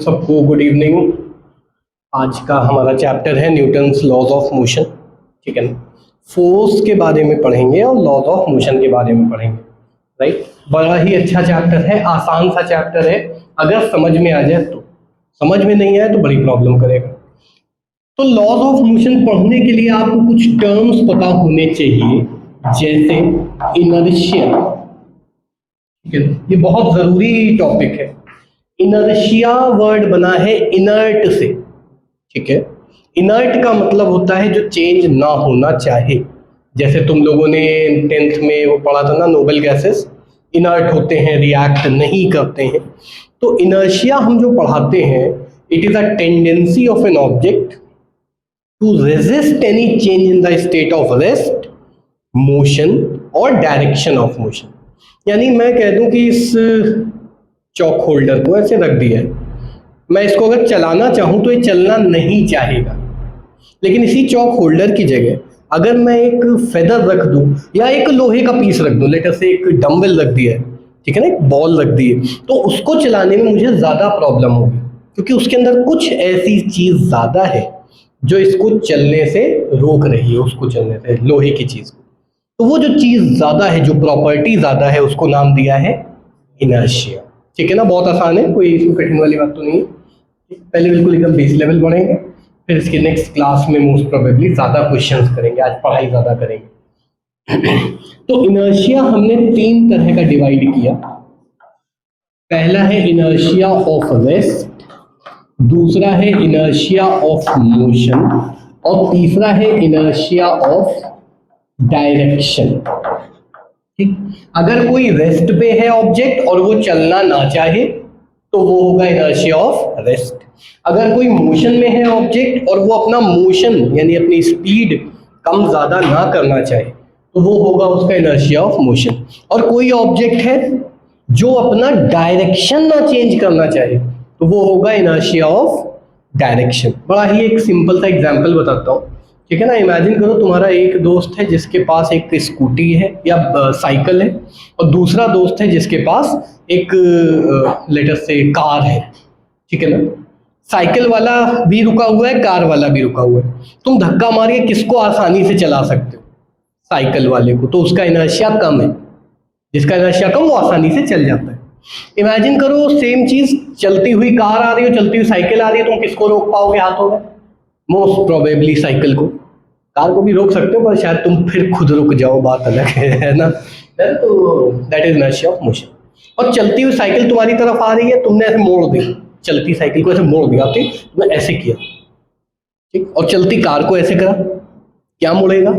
सबको good evening. आज का हमारा चैप्टर है न्यूटन्स लॉज ऑफ मोशन। ठीक है ना, फोर्स के बारे में पढ़ेंगे और लॉज ऑफ मोशन के बारे में पढ़ेंगे। राइट, बड़ा ही अच्छा चैप्टर है, आसान सा चैप्टर है। अगर समझ में आ जाए तो, समझ में नहीं आए तो बड़ी प्रॉब्लम करेगा। तो लॉज ऑफ मोशन पढ़ने के लिए आपको कुछ टर्म्स पता होने चाहिए, जैसे इनर्शिया। ठीक है, ये बहुत जरूरी टॉपिक है। इनर्शिया वर्ड बना है इनर्ट से। ठीक है, इनर्ट का मतलब होता है जो चेंज ना होना चाहे। जैसे तुम लोगों ने 10th में वो पढ़ा था ना, नोबल गैसेस इनर्ट होते हैं, रिएक्ट नहीं करते हैं। तो इनर्शिया हम जो पढ़ाते हैं, it is a tendency of an object to resist any change in the state of rest, motion और डायरेक्शन ऑफ मोशन। यानी मैं कह दूं कि इस चौक होल्डर को ऐसे रख दिया है, मैं इसको अगर चलाना चाहूं तो ये चलना नहीं चाहेगा। लेकिन इसी चौक होल्डर की जगह अगर मैं एक फेदर रख दूं या एक लोहे का पीस रख दूं, लेटर से एक डंबल रख दिया है, ठीक है ना, एक बॉल रख दी है, तो उसको चलाने में मुझे ज़्यादा प्रॉब्लम होगी, क्योंकि उसके अंदर कुछ ऐसी चीज़ ज़्यादा है जो इसको चलने से रोक रही है, उसको चलने से, लोहे की चीज़ को। तो वो जो चीज़ ज़्यादा है, जो प्रॉपर्टी ज़्यादा है, उसको नाम दिया है इनर्शिया। ठीक है ना, बहुत आसान है, कोई इसमें कठिन वाली बात तो नहीं है। पहले बिल्कुल एकदम बेस लेवल पढ़ेंगे, फिर इसके नेक्स्ट क्लास में मोस्ट प्रोबेबली ज़्यादा क्वेश्चंस करेंगे, आज पढ़ाई ज़्यादा करेंगे। तो इनर्शिया हमने 3 तरह का डिवाइड किया। पहला है इनर्शिया ऑफ रेस्ट, दूसरा है इनर्शिया ऑफ मोशन और तीसरा है इनर्शिया ऑफ डायरेक्शन। ठीक, अगर कोई रेस्ट पे है ऑब्जेक्ट और वो चलना ना चाहे तो वो होगा इनर्शिया ऑफ रेस्ट। अगर कोई मोशन में है ऑब्जेक्ट और वो अपना मोशन यानी अपनी स्पीड कम ज़्यादा ना करना चाहे तो वो होगा उसका इनर्शिया ऑफ मोशन। और कोई ऑब्जेक्ट है जो अपना डायरेक्शन ना चेंज करना चाहे तो वो होगा इनर्शिया ऑफ डायरेक्शन। बड़ा ही एक सिंपल सा एग्जांपल बताता हूँ। ठीक है ना, इमेजिन करो तुम्हारा एक दोस्त है जिसके पास एक स्कूटी है या साइकिल है, और दूसरा दोस्त है जिसके पास एक लेटर से कार है। ठीक है ना, साइकिल वाला भी रुका हुआ है, कार वाला भी रुका हुआ है। तुम धक्का मार के किसको आसानी से चला सकते हो? साइकिल वाले को, तो उसका इनर्शिया कम है। जिसका इनर्शिया कम वो आसानी से चल जाता है। इमेजिन करो सेम चीज, चलती हुई कार आ रही हो, चलती हुई साइकिल आ रही है, तुम किसको रोक पाओगे हाथों में? मोस्ट प्रोबेबली साइकिल को। कार को भी रोक सकते हो पर शायद तुम फिर खुद रुक जाओ, बात अलग है ना। तो that is inertia of motion. और चलती हुई साइकिल तुम्हारी तरफ आ रही है, तुमने ऐसे मोड़ दी, चलती साइकिल को ऐसे मोड़ दिया, ठीक, तुमने ऐसे किया, ठीक, और चलती कार को ऐसे करा, क्या मुड़ेगा?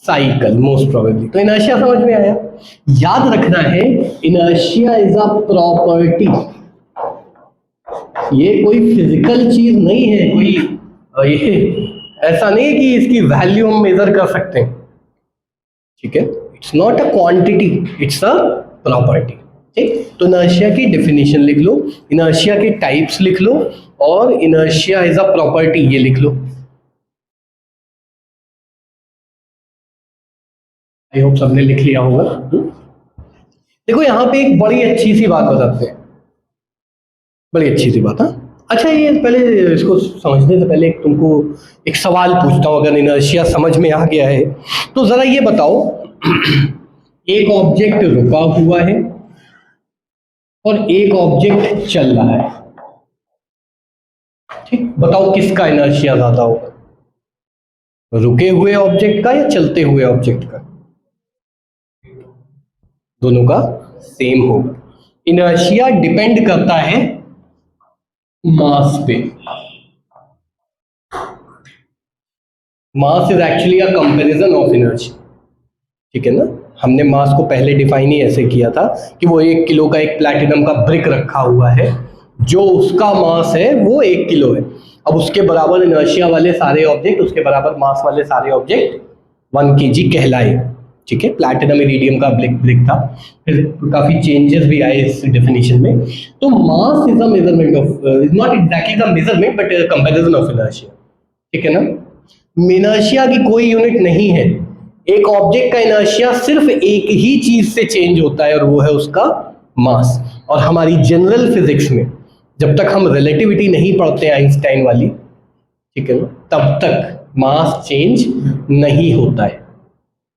Cycle, most probably. तो इनर्शिया समझ में आया। याद रखना है, इनर्शिया इज अ प्रॉपर्टी। ये कोई फिजिकल चीज नहीं है, कोई ये ऐसा नहीं है कि इसकी वैल्यू हम मेजर कर सकते हैं। ठीक है, it's not a quantity, it's a property. ठीक, तो इनर्शिया की डेफिनेशन लिख लो, इनर्शिया के टाइप्स लिख लो, और इनर्शिया इज अ प्रॉपर्टी ये लिख लो। आई होप सबने लिख लिया होगा। देखो यहाँ पे एक बड़ी अच्छी सी बात बताते हैं, बड़ी अच्छी सी बात। हाँ, अच्छा, ये पहले इसको समझने से पहले तुमको एक सवाल पूछता हूँ। अगर इनर्शिया समझ में आ गया है तो जरा ये बताओ, एक ऑब्जेक्ट रुका हुआ है और एक ऑब्जेक्ट चल रहा है। ठीक, बताओ किसका इनर्शिया ज्यादा होगा? रुके हुए ऑब्जेक्ट का या चलते हुए ऑब्जेक्ट का? दोनों का सेम होगा। इनर्शिया डिपेंड करता है मास पे। Mass is actually a comparison of inertia. ठीक है ना, हमने मास को पहले डिफाइन ही ऐसे किया था कि वो 1 किलो का एक प्लैटिनम का ब्रिक रखा हुआ है, जो उसका मास है वो 1 किलो है। अब उसके बराबर इनर्शिया वाले सारे ऑब्जेक्ट, उसके बराबर मास वाले सारे ऑब्जेक्ट 1 kg कहलाए। ठीक है, प्लैटिनम इरिडियम का ब्रिक था, फिर काफी चेंजेस भी आए इस डेफिनेशन में। तो mass is a measurement of, is not exactly the measurement but comparison of inertia. ठीक है ना, इनर्शिया की कोई यूनिट नहीं है। एक ऑब्जेक्ट का इनर्शिया सिर्फ एक ही चीज से चेंज होता है और वो है उसका मास। और हमारी जनरल फिजिक्स में जब तक हम रिलेटिविटी नहीं पढ़ते आइंस्टाइन वाली, ठीक है ना, तब तक मास चेंज नहीं होता है,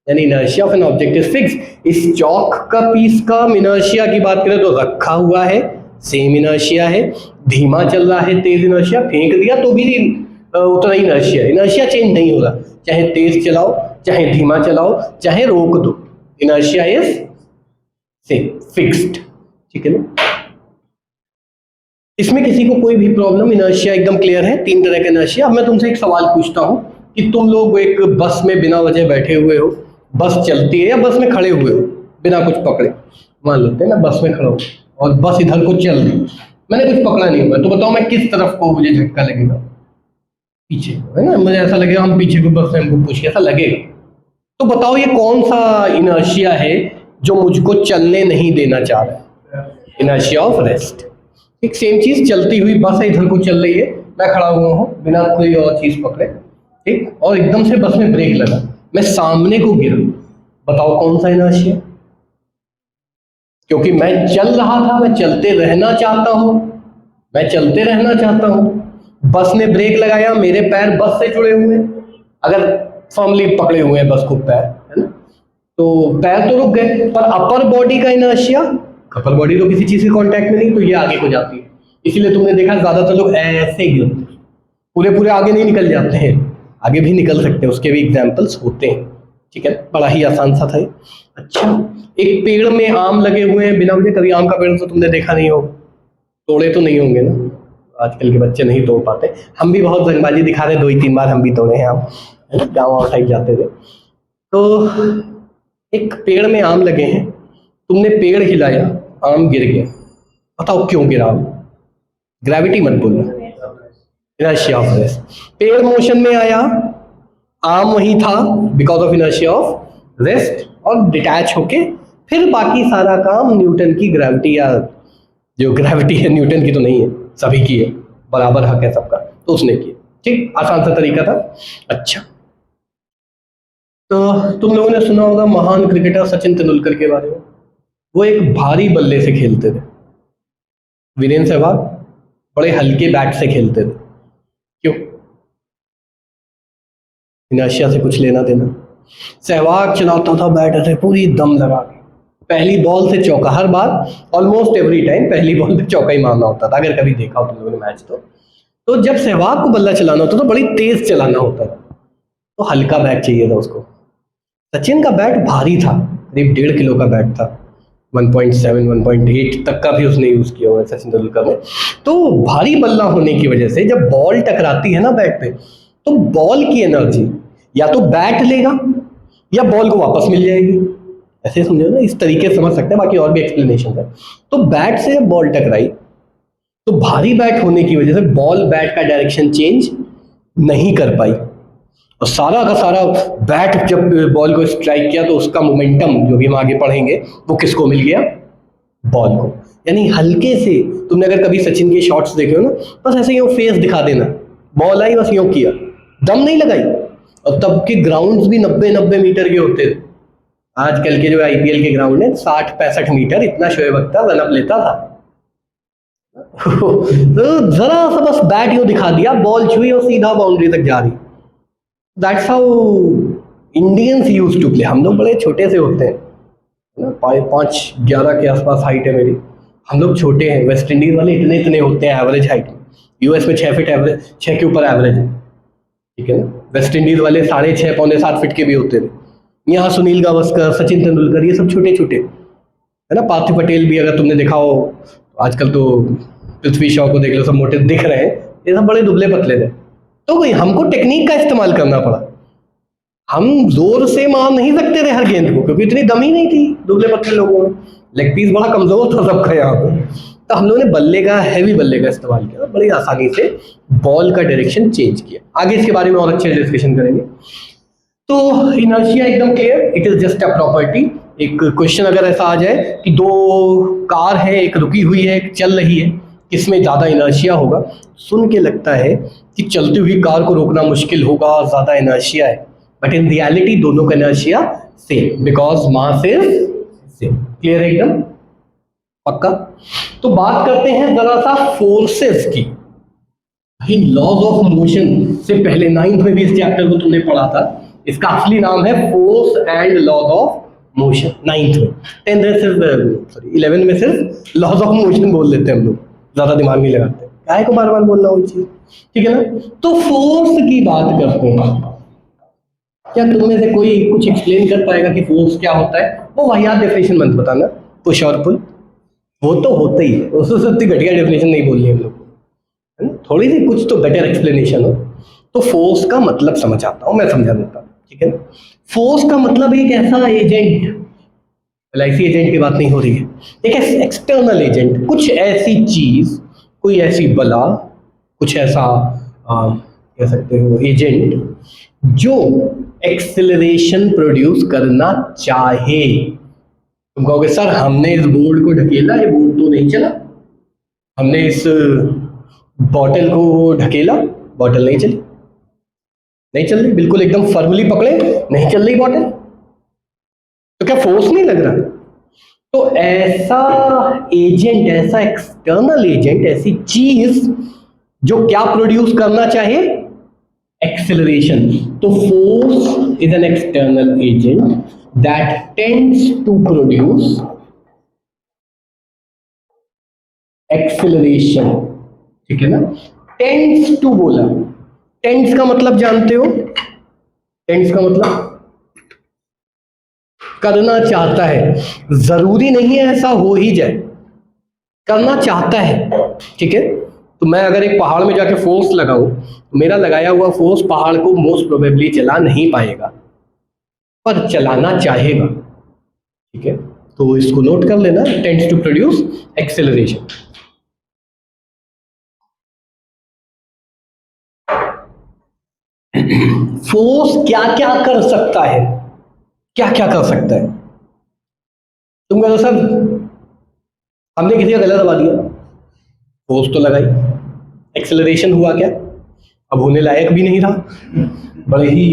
यानी inertia of an object is fix. इस चौक का पीस का इनर्शिया की बात करें तो रखा हुआ है, सेम इनर्शिया है, धीमा चल रहा है, तेज इनर्शिया, फेंक दिया तो भी उतना ही इनर्शिया, इनर्शिया चेंज नहीं हो रहा, चाहे तेज चलाओ, चाहे धीमा चलाओ, चाहे रोक दो, इनर्शिया इज सेम, फिक्स्ड, ठीक है ना। इसमें किसी को कोई भी प्रॉब्लम, इनर्शिया एकदम क्लियर है, 3 तरह का इनर्शिया। अब मैं तुमसे एक सवाल पूछता हूं कि तुम लोग एक बस में बिना वजह बैठे हुए हो, बस चलती है या बस में खड़े हुए हो बिना कुछ पकड़े, मान लेते हैं मैं बस में खड़ा हूं और बस इधर को चल रही, मैंने कुछ पकड़ा नहीं हुआ, तो बताओ मैं किस तरफ को मुझे झटका लगेगा? पीछे, है ना, मुझे ऐसा लगेगा हम पीछे को बस में हमको पुश, ऐसा लगेगा। तो बताओ ये कौन सा इनर्शिया है जो मुझको चलने नहीं देना चाह रहा है? Inertia of rest. एक सेम चीज, चलती हुई बस है, इधर को चल रही है, मैं खड़ा हुआ हूँ बिना कोई और चीज पकड़े, ठीक, और एकदम से बस में ब्रेक लगा, मैं सामने को गिरा, बताओ कौन सा इनर्शिया? क्योंकि मैं चल रहा था, मैं चलते रहना चाहता हूं, मैं चलते रहना चाहता हूं, बस ने ब्रेक लगाया, मेरे पैर बस से जुड़े हुए हैं, अगर फर्मली पकड़े हुए हैं बस को पैर, है ना, तो पैर तो रुक गए, पर अपर बॉडी का इनर्शिया, अपर बॉडी तो किसी चीज के कांटेक्ट में नहीं, तो ये आगे को जाती है, इसीलिए तुमने देखा ज्यादातर लोग ऐसे गिरते हैं, पूरे पूरे आगे नहीं निकल जाते हैं, आगे भी निकल सकते हैं, उसके भी एग्जाम्पल्स होते हैं, ठीक है, बड़ा ही आसान सा था ये। अच्छा, एक पेड़ में आम लगे हुए हैं बिना वजह, कभी आम का पेड़ तो तुमने देखा नहीं होगा, तोड़े तो नहीं होंगे ना, आजकल के बच्चे नहीं तोड़ पाते, हम भी बहुत जंगबाजी दिखा रहे, 2-3 बार हम भी तोड़े हैं आम, है ना, गाँव साइड जाते थे, तो एक पेड़ में आम लगे हैं, तुमने पेड़ हिलाया, आम गिर गया, बताओ क्यों गिरा? ग्रेविटी मत बोलना, इनर्शिया ऑफ रेस्ट। पेड़ मोशन में आया, आम वहीं था, because of inertia of rest, और डिटैच होके फिर बाकी सारा काम न्यूटन की ग्रेविटी, या जो ग्रेविटी है न्यूटन की तो नहीं है, सभी की है, बराबर हक है सबका, तो उसने किया, ठीक, आसान सा तरीका था। अच्छा, तो तुम लोगों ने सुना होगा महान क्रिकेटर सचिन तेंदुलकर के बारे में, वो एक भारी बल्ले से खेलते थे, वीरेंद्र सहवाग बड़े हल्के बैट से खेलते थे, क्यों? इनर्शिया से कुछ लेना देना। सहवाग चलाता था बैट ऐसे पूरी दम लगा के, पहली बॉल से चौका, हर बार ऑलमोस्ट एवरी टाइम पहली बॉल पे चौका ही मारना होता था, अगर कभी देखा हो तुम लोगों ने मैच तो जब सहवाग को बल्ला चलाना होता तो बड़ी तेज चलाना होता था, तो हल्का बैट चाहिए था उसको। सचिन का बैट भारी था, करीब 1.5 किलो का बैट था, 1.7 1.8 तक का भी उसने यूज किया हुआ है सचिन तेंदुलकर ने। तो भारी बल्ला होने की वजह से जब बॉल टकराती है ना बैट पे, तो बॉल की एनर्जी या तो बैट लेगा या बॉल को वापस मिल जाएगी, ऐसे समझो ना, इस तरीके से समझ सकते हैं, बाकी और भी एक्सप्लेनेशन है। तो बैट से जब बॉल टकराई तो भारी बैट होने की वजह से बॉल बैट का डायरेक्शन चेंज नहीं कर पाई, और सारा का सारा बैट जब बॉल को स्ट्राइक किया तो उसका मोमेंटम, जो भी हम आगे पढ़ेंगे, वो किसको मिल गया? बॉल को। यानी हल्के से, तुमने अगर कभी सचिन के शॉट्स देखे हो ना, बस ऐसे यूँ फेस दिखा देना, बॉल आई बस यूँ किया, दम नहीं लगाई, और तब के ग्राउंड्स भी 90-90 मीटर के होते थे। आजकल के जो IPL के ग्राउंड है 60-65 मीटर, इतना शोएब अख्तर रनअप लेता था। तो जरा सा बस बैट यूँ दिखा दिया, बॉल छुई और सीधा बाउंड्री तक जा रही। That's how Indians used to play. हम लोग बड़े छोटे से होते हैं ना, 5'11" के आसपास हाइट है मेरी, हम लोग छोटे हैं। वेस्ट इंडीज वाले इतने इतने होते हैं एवरेज हाइट में, US में 6 फीट एवरेज, 6 के ऊपर एवरेज है, ठीक है ना। वेस्ट इंडीज वाले 6.5 पौने 7 फीट के भी होते थे। यहाँ सुनील गावस्कर, सचिन तेंदुलकर, ये सब छोटे छोटे, है ना। पार्थिव पटेल भी अगर तुमने देखा हो, आजकल तो पृथ्वी शॉ को देख लो, सब मोटे दिख रहे हैं, ये सब बड़े दुबले पतले थे। तो भाई हमको टेक्निक का इस्तेमाल करना पड़ा, हम जोर से मार नहीं सकते थे हर गेंद को, क्योंकि इतनी दम ही नहीं थी दुबले पतले लोगों में, लेग पीस बड़ा कमजोर था सबका यहाँ पे। तो हम लोगों ने बल्ले का, हैवी बल्ले का इस्तेमाल किया, बड़ी आसानी से बॉल का डायरेक्शन चेंज किया। आगे इसके बारे में और अच्छे डिस्कशन करेंगे। तो इनर्शिया एकदम clear, it is just a property. एक क्वेश्चन अगर ऐसा आ जाए कि 2 कार है, एक रुकी हुई है, एक चल रही है, किसमें ज़्यादा इनर्शिया होगा, सुन के लगता है कि चलती हुई कार को रोकना मुश्किल होगा, ज़्यादा इनर्शिया है, बट इन रियलिटी दोनों का inertia same, because mass is same. Clear है एकदम? पक्का? तो बात करते हैं जरा सा फोर्सेस की। भाई लॉज ऑफ मोशन से पहले 9th में भी इस चैप्टर को तुमने पढ़ा था, इसका असली नाम है force and laws of motion. 9th में, 10th में सिर्फ 11 में सिर्फ लॉज ऑफ मोशन बोल देते हैं हम लोग, ज्यादा दिमाग नहीं लगाते, काय को बार बार बोलना वही चीज, ठीक है ना। तो फोर्स की बात करते हैं, क्या तुम में से कोई कुछ एक्सप्लेन कर पाएगा कि फोर्स क्या होता है? वो वाहियात डेफिनेशन मत बताना, पुश और पुल वो तो होता ही है, उससे इतनी घटिया डेफिनेशन नहीं बोलनी है हम लोग को, है ना। थोड़ी सी कुछ तो बेटर एक्सप्लेनेशन हो। तो फोर्स का मतलब समझ आता हूँ, मैं समझा देता हूँ, ठीक है ना। फोर्स का मतलब एक ऐसा एजेंट, ऐसी एजेंट की बात नहीं हो रही है, एक एक्सटर्नल एजेंट, कुछ ऐसी चीज, कोई ऐसी बला, कुछ ऐसा कह सकते हो एजेंट जो एक्सेलरेशन प्रोड्यूस करना चाहे। तुम कहोगे सर हमने इस बोर्ड को ढकेला, ये बोर्ड तो नहीं चला, हमने इस बॉटल को ढकेला, बॉटल नहीं चली, नहीं चल रही, बिल्कुल एकदम फर्मली पकड़े, नहीं चल रही बॉटल, तो क्या फोर्स नहीं लग रहा? तो ऐसा एजेंट, ऐसा एक्सटर्नल एजेंट, ऐसी चीज जो क्या प्रोड्यूस करना चाहे, एक्सेलरेशन। तो force is an external agent that tends to produce acceleration, ठीक है ना। टेंड्स टू बोला, टेंड्स का मतलब जानते हो? टेंड्स का मतलब करना चाहता है, जरूरी नहीं है ऐसा हो ही जाए, करना चाहता है, ठीक है। तो मैं अगर एक पहाड़ में जाके फोर्स लगाऊं, तो मेरा लगाया हुआ फोर्स पहाड़ को मोस्ट प्रोबेबली चला नहीं पाएगा, पर चलाना चाहेगा, ठीक है। तो इसको नोट कर लेना, tends to produce acceleration. Force क्या क्या कर सकता है, क्या क्या कर सकता है? तुम कहो सर हमने किसी का गला दबा दिया, फोर्स तो लगाई, एक्सेलरेशन हुआ क्या? अब होने लायक भी नहीं रहा, बड़े ही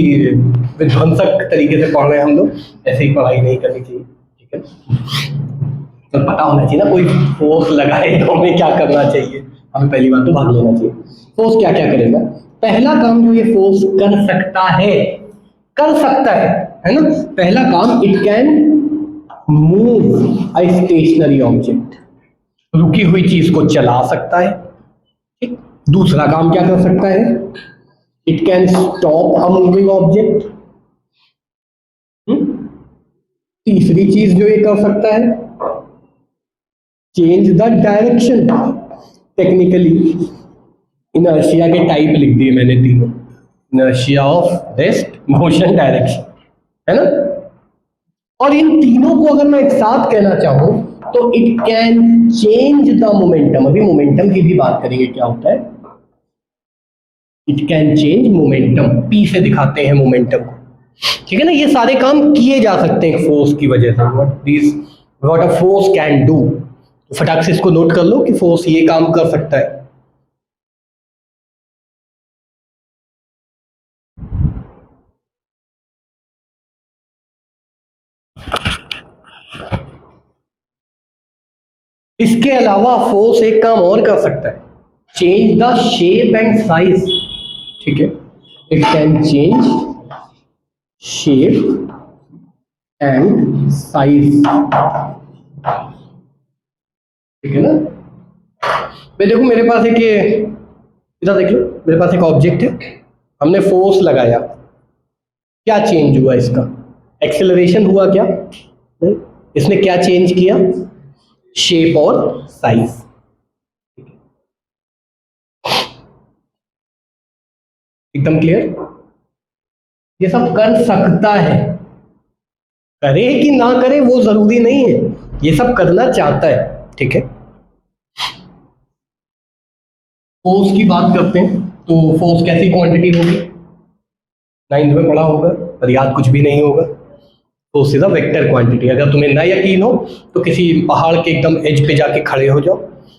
विध्वंसक तरीके से पढ़ रहे हैं हम लोग, ऐसे ही पढ़ाई नहीं करनी चाहिए, ठीक है। तो पता होना चाहिए ना, कोई फोर्स लगाए तो हमें क्या करना चाहिए, हमें पहली बात तो भाग लेना चाहिए। फोर्स क्या क्या करेगा? पहला काम जो ये फोर्स कर सकता है, कर सकता है ना, पहला काम, it can move a stationary object, रुकी हुई चीज को चला सकता है, ठीक। दूसरा काम क्या कर सकता है? It can stop a moving object. तीसरी चीज जो ये कर सकता है, change the direction. Technically inertia के टाइप लिख दिए मैंने तीनों, inertia of rest, motion, direction, है ना। और इन तीनों को अगर मैं एक साथ कहना चाहूं तो it can change the momentum. अभी मोमेंटम की भी बात करेंगे, क्या होता है, it can change momentum, P से दिखाते हैं मोमेंटम को, ठीक है ना। ये सारे काम किए जा सकते हैं फोर्स की वजह से, what a force can do. फटाक से इसको नोट कर लो कि फोर्स ये काम कर सकता है। इसके अलावा फोर्स एक काम और कर सकता है, change the shape and size, ठीक है। It can change shape and size, ठीक है ना। मैं देखो मेरे पास एक ये, इधर देख लो, मेरे पास एक ऑब्जेक्ट है, हमने फोर्स लगाया, क्या चेंज हुआ इसका? एक्सेलरेशन हुआ क्या? इसने क्या चेंज किया? शेप और साइज। एकदम क्लियर? ये सब कर सकता है, करे कि ना करे वो जरूरी नहीं है, ये सब करना चाहता है, ठीक है। फोर्स की बात करते हैं, तो फोर्स कैसी क्वांटिटी होगी? 9th में पढ़ा होगा, पर याद कुछ भी नहीं होगा। Force is a vector quantity. अगर तुम्हें ना यकीन हो तो किसी पहाड़ के एकदम एज पे जाके खड़े हो जाओ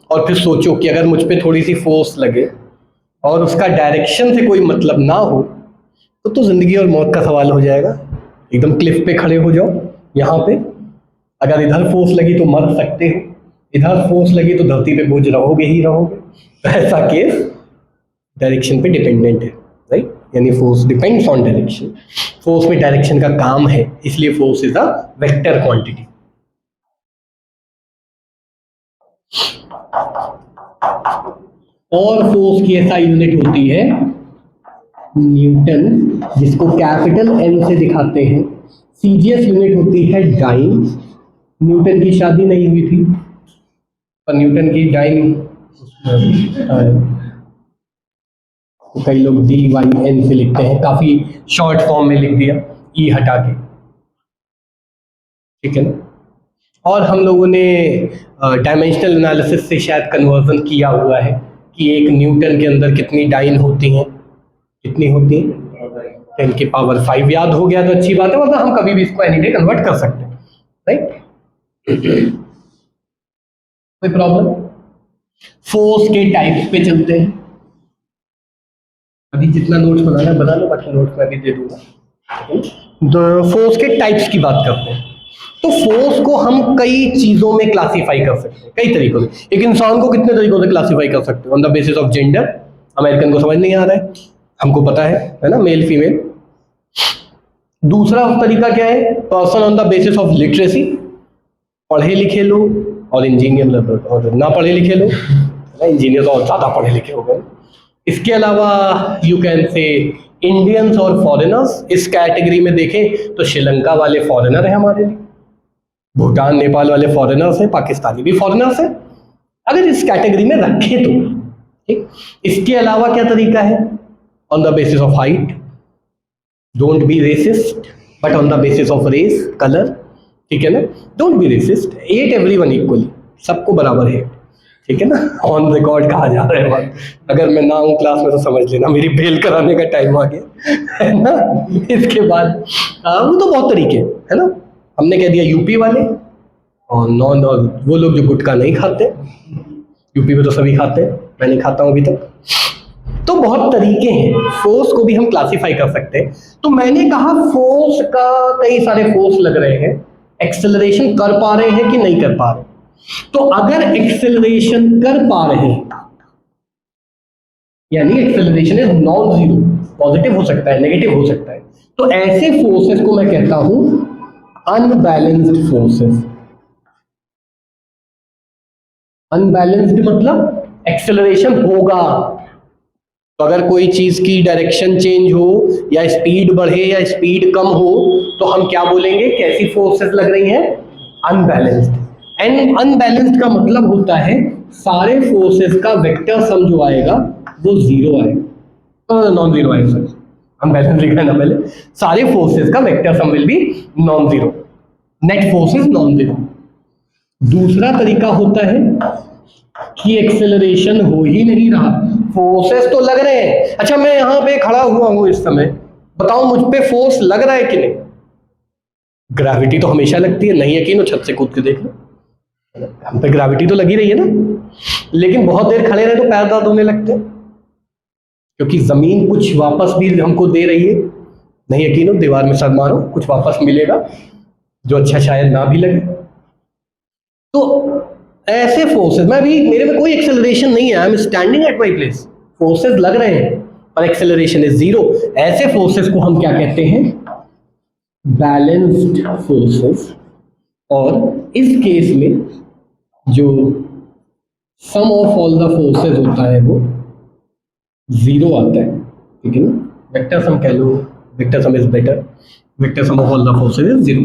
और फिर सोचो कि अगर मुझ पे थोड़ी सी फोर्स लगे और उसका डायरेक्शन से कोई मतलब ना हो तो जिंदगी और मौत का सवाल हो जाएगा। एकदम क्लिफ पे खड़े हो जाओ, यहाँ पे अगर इधर फोर्स लगी तो मर सकते हो, इधर फोर्स लगी तो धरती पे बोझ रहोगे ही रहोगे, तो ऐसा केस डायरेक्शन पे डिपेंडेंट है, राइट, यानी force depends on direction. Force में डायरेक्शन का काम है, इसलिए force is a vector quantity. और फोर्स की ऐसा यूनिट होती है न्यूटन, जिसको कैपिटल एन से दिखाते हैं। सीजीएस यूनिट होती है डाइन। न्यूटन की शादी नहीं हुई थी, पर न्यूटन की डाइन तो कई लोग DYN से लिखते हैं, काफी शॉर्ट फॉर्म में लिख दिया ई हटा के, ठीक है ना। और हम लोगों ने डायमेंशनल एनालिसिस से शायद कन्वर्जन किया हुआ है कि एक न्यूटन के अंदर कितनी डाइन होती हैं, कितनी होती है 10 की पावर 5। याद हो गया तो अच्छी बात है, वरना हम कभी भी इसको एनी डे कन्वर्ट कर सकते हैं, राइट। कोई प्रॉब्लम? फोर्स के टाइप्स पे चलते हैं। अभी जितना नोट्स बनाना बना लो, बाकी नोट्स मैं भी दे दूंगा। फोर्स के टाइप्स की बात करते हैं। तो फोर्स को हम कई चीजों में क्लासिफाई कर सकते हैं, कई तरीकों से। एक इंसान को कितने तरीकों से क्लासिफाई कर सकते हैं? On the basis of gender. American को समझ नहीं आ रहा है, हमको पता है ना, मेल फीमेल। दूसरा तरीका क्या है? Person on the basis of literacy. पढ़े लिखे लोग और इंजीनियर, और ना पढ़े लिखे लोग, इंजीनियर तो और ज्यादा पढ़े लिखे हो गए। इसके अलावा यू कैन से इंडियंस और फॉरेनर्स। इस कैटेगरी में देखें तो श्रीलंका वाले फॉरेनर है हमारे लिए, भूटान नेपाल वाले फॉरेनर्स हैं, पाकिस्तानी भी फॉरेनर्स हैं, अगर इस कैटेगरी में रखें तो, ठीक। इसके अलावा क्या तरीका है? On the basis of height, don't be racist, but on the basis of race, colour, ठीक है ना। Don't be racist, eat everyone equally, सबको बराबर है, ठीक है ना। ऑन रिकॉर्ड कहा जा रहा है बात। अगर मैं ना हूँ क्लास में तो समझ लेना मेरी बेल कराने का टाइम आ गया, है ना। इसके बाद वो तो बहुत तरीके है ना। हमने कह दिया यूपी वाले और नॉन, और वो लोग जो गुटखा नहीं खाते। यूपी में तो सभी खाते हैं, मैं नहीं खाता हूँ अभी तक। तो बहुत तरीके हैं, फोर्स को भी हम क्लासिफाई कर सकते हैं। तो मैंने कहा फोर्स का कई सारे फोर्स लग रहे हैं, एक्सेलरेशन कर पा रहे हैं कि नहीं कर पा रहे। तो अगर एक्सेलरेशन कर पा रहे हैं, यानी acceleration is non zero, positive हो सकता है, नेगेटिव हो सकता है, तो ऐसे फोर्सेस को मैं कहता हूं अनबैलेंस्ड फोर्सेस। अनबैलेंस्ड मतलब एक्सेलरेशन होगा, तो अगर कोई चीज की डायरेक्शन चेंज हो या स्पीड बढ़े या स्पीड कम हो, तो हम क्या बोलेंगे? कैसी फोर्सेस लग रही हैं? अनबैलेंस्ड। एंड अनबैलेंस्ड का मतलब होता है सारे फोर्सेस का वेक्टर सम जो आएगा वो जीरो आएगा, नॉन जीरो आएगा, सर अनबैलेंस्ड लिखा है ना पहले। सारे फोर्सेस का vector sum will be non zero, net force is non zero. दूसरा तरीका होता है कि एक्सेलरेशन हो ही नहीं रहा, फोर्सेस तो लग रहे हैं। अच्छा, मैं यहां पे खड़ा हुआ हूं इस समय, बताओ मुझ पे फोर्स लग रहा है कि नहीं? ग्रेविटी तो हमेशा लगती है, नहीं यकीन हो छत से कूद के देख लो, हम पे ग्रेविटी तो लगी रही है ना। लेकिन बहुत देर खड़े रहे तो पैर दर्द होने लगते हैं, क्योंकि जमीन कुछ वापस भी हमको दे रही है। नहीं यकीन हो, दीवार में सर मारो, कुछ वापस मिलेगा जो अच्छा शायद ना भी लगे। तो ऐसे फोर्सेस, मैं भी, मेरे में कोई एक्सेलरेशन नहीं है, I am standing at my place, forces लग रहे हैं पर एक्सेलरेशन इज जीरो। ऐसे फोर्सेस को हम क्या कहते हैं? Balanced forces. और इस केस में जो सम ऑफ ऑल द फोर्सेस होता है वो जीरो आता है, ठीक है ना। वेक्टर सम कह लो, vector sum is better, vector sum of all the forces is zero,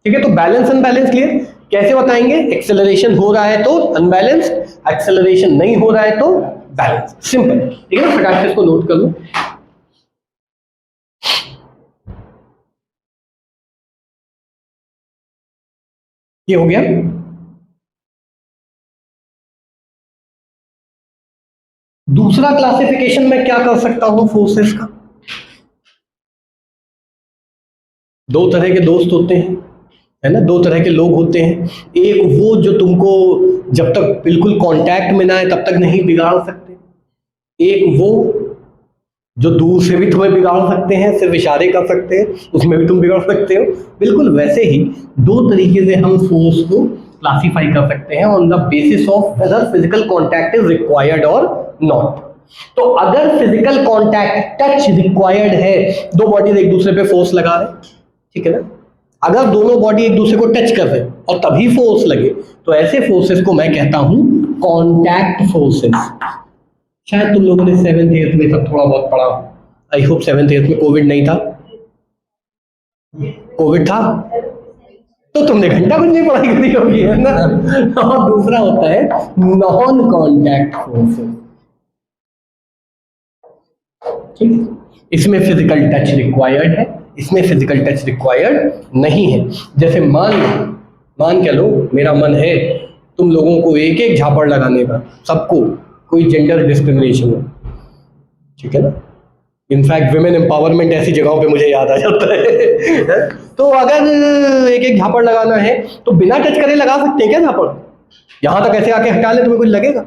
ठीक है। तो बैलेंस अनबैलेंस क्लियर कैसे बताएंगे? एक्सेलरेशन हो रहा है तो अनबैलेंस, एक्सेलरेशन नहीं हो रहा है तो बैलेंस, सिंपल, ठीक है ना। फटाक से इसको नोट कर लो। ये हो गया। दूसरा क्लासिफिकेशन मैं क्या कर सकता हूं फोर्सेस का? दो तरह के दोस्त होते हैं, है ना, दो तरह के लोग होते हैं। एक वो जो तुमको जब तक बिल्कुल कांटेक्ट में ना आए तब तक नहीं बिगाड़ सकते, एक वो जो दूर से भी तुम्हें बिगाड़ सकते हैं, सिर्फ इशारे कर सकते हैं, उसमें भी तुम बिगाड़ सकते हो। बिल्कुल वैसे ही दो तरीके से हम फोर्स को क्लासीफाई कर सकते हैं on the basis of whether physical contact is required और नॉट। तो अगर फिजिकल कॉन्टैक्ट टच रिक्वायर्ड है, दो बॉडीज एक दूसरे पे फोर्स लगा रहे, ठीक है ना, अगर दोनों बॉडी एक दूसरे को टच कर रहे और तभी फोर्स लगे, तो ऐसे फोर्सेस को मैं कहता हूं कॉन्टैक्ट फोर्सेस। शायद तुम लोगों ने 7th 8th में सब थोड़ा बहुत पढ़ा, आई होप 7th 8th में कोविड नहीं था। कोविड था तो तुमने घंटा कुछ नहीं पढ़ाई करी होगी, है ना। और दूसरा होता है नॉन कॉन्टैक्ट फोर्सेस, ठीक। इसमें फिजिकल टच रिक्वायर्ड है, इसमें फिजिकल टच रिक्वायर्ड नहीं है। जैसे मान के लो मेरा मन है तुम लोगों को एक एक झापड़ लगाने का, सबको, कोई जेंडर डिस्क्रिमिनेशन हो, ठीक है ना। इनफैक्ट विमेन एम्पावरमेंट ऐसी जगहों पे मुझे याद आ जाता है। तो अगर एक एक झापड़ लगाना है तो बिना टच करे लगा सकते हैं क्या झापड़? यहां तक ऐसे आके हटा ले, तुम्हें कुछ लगेगा?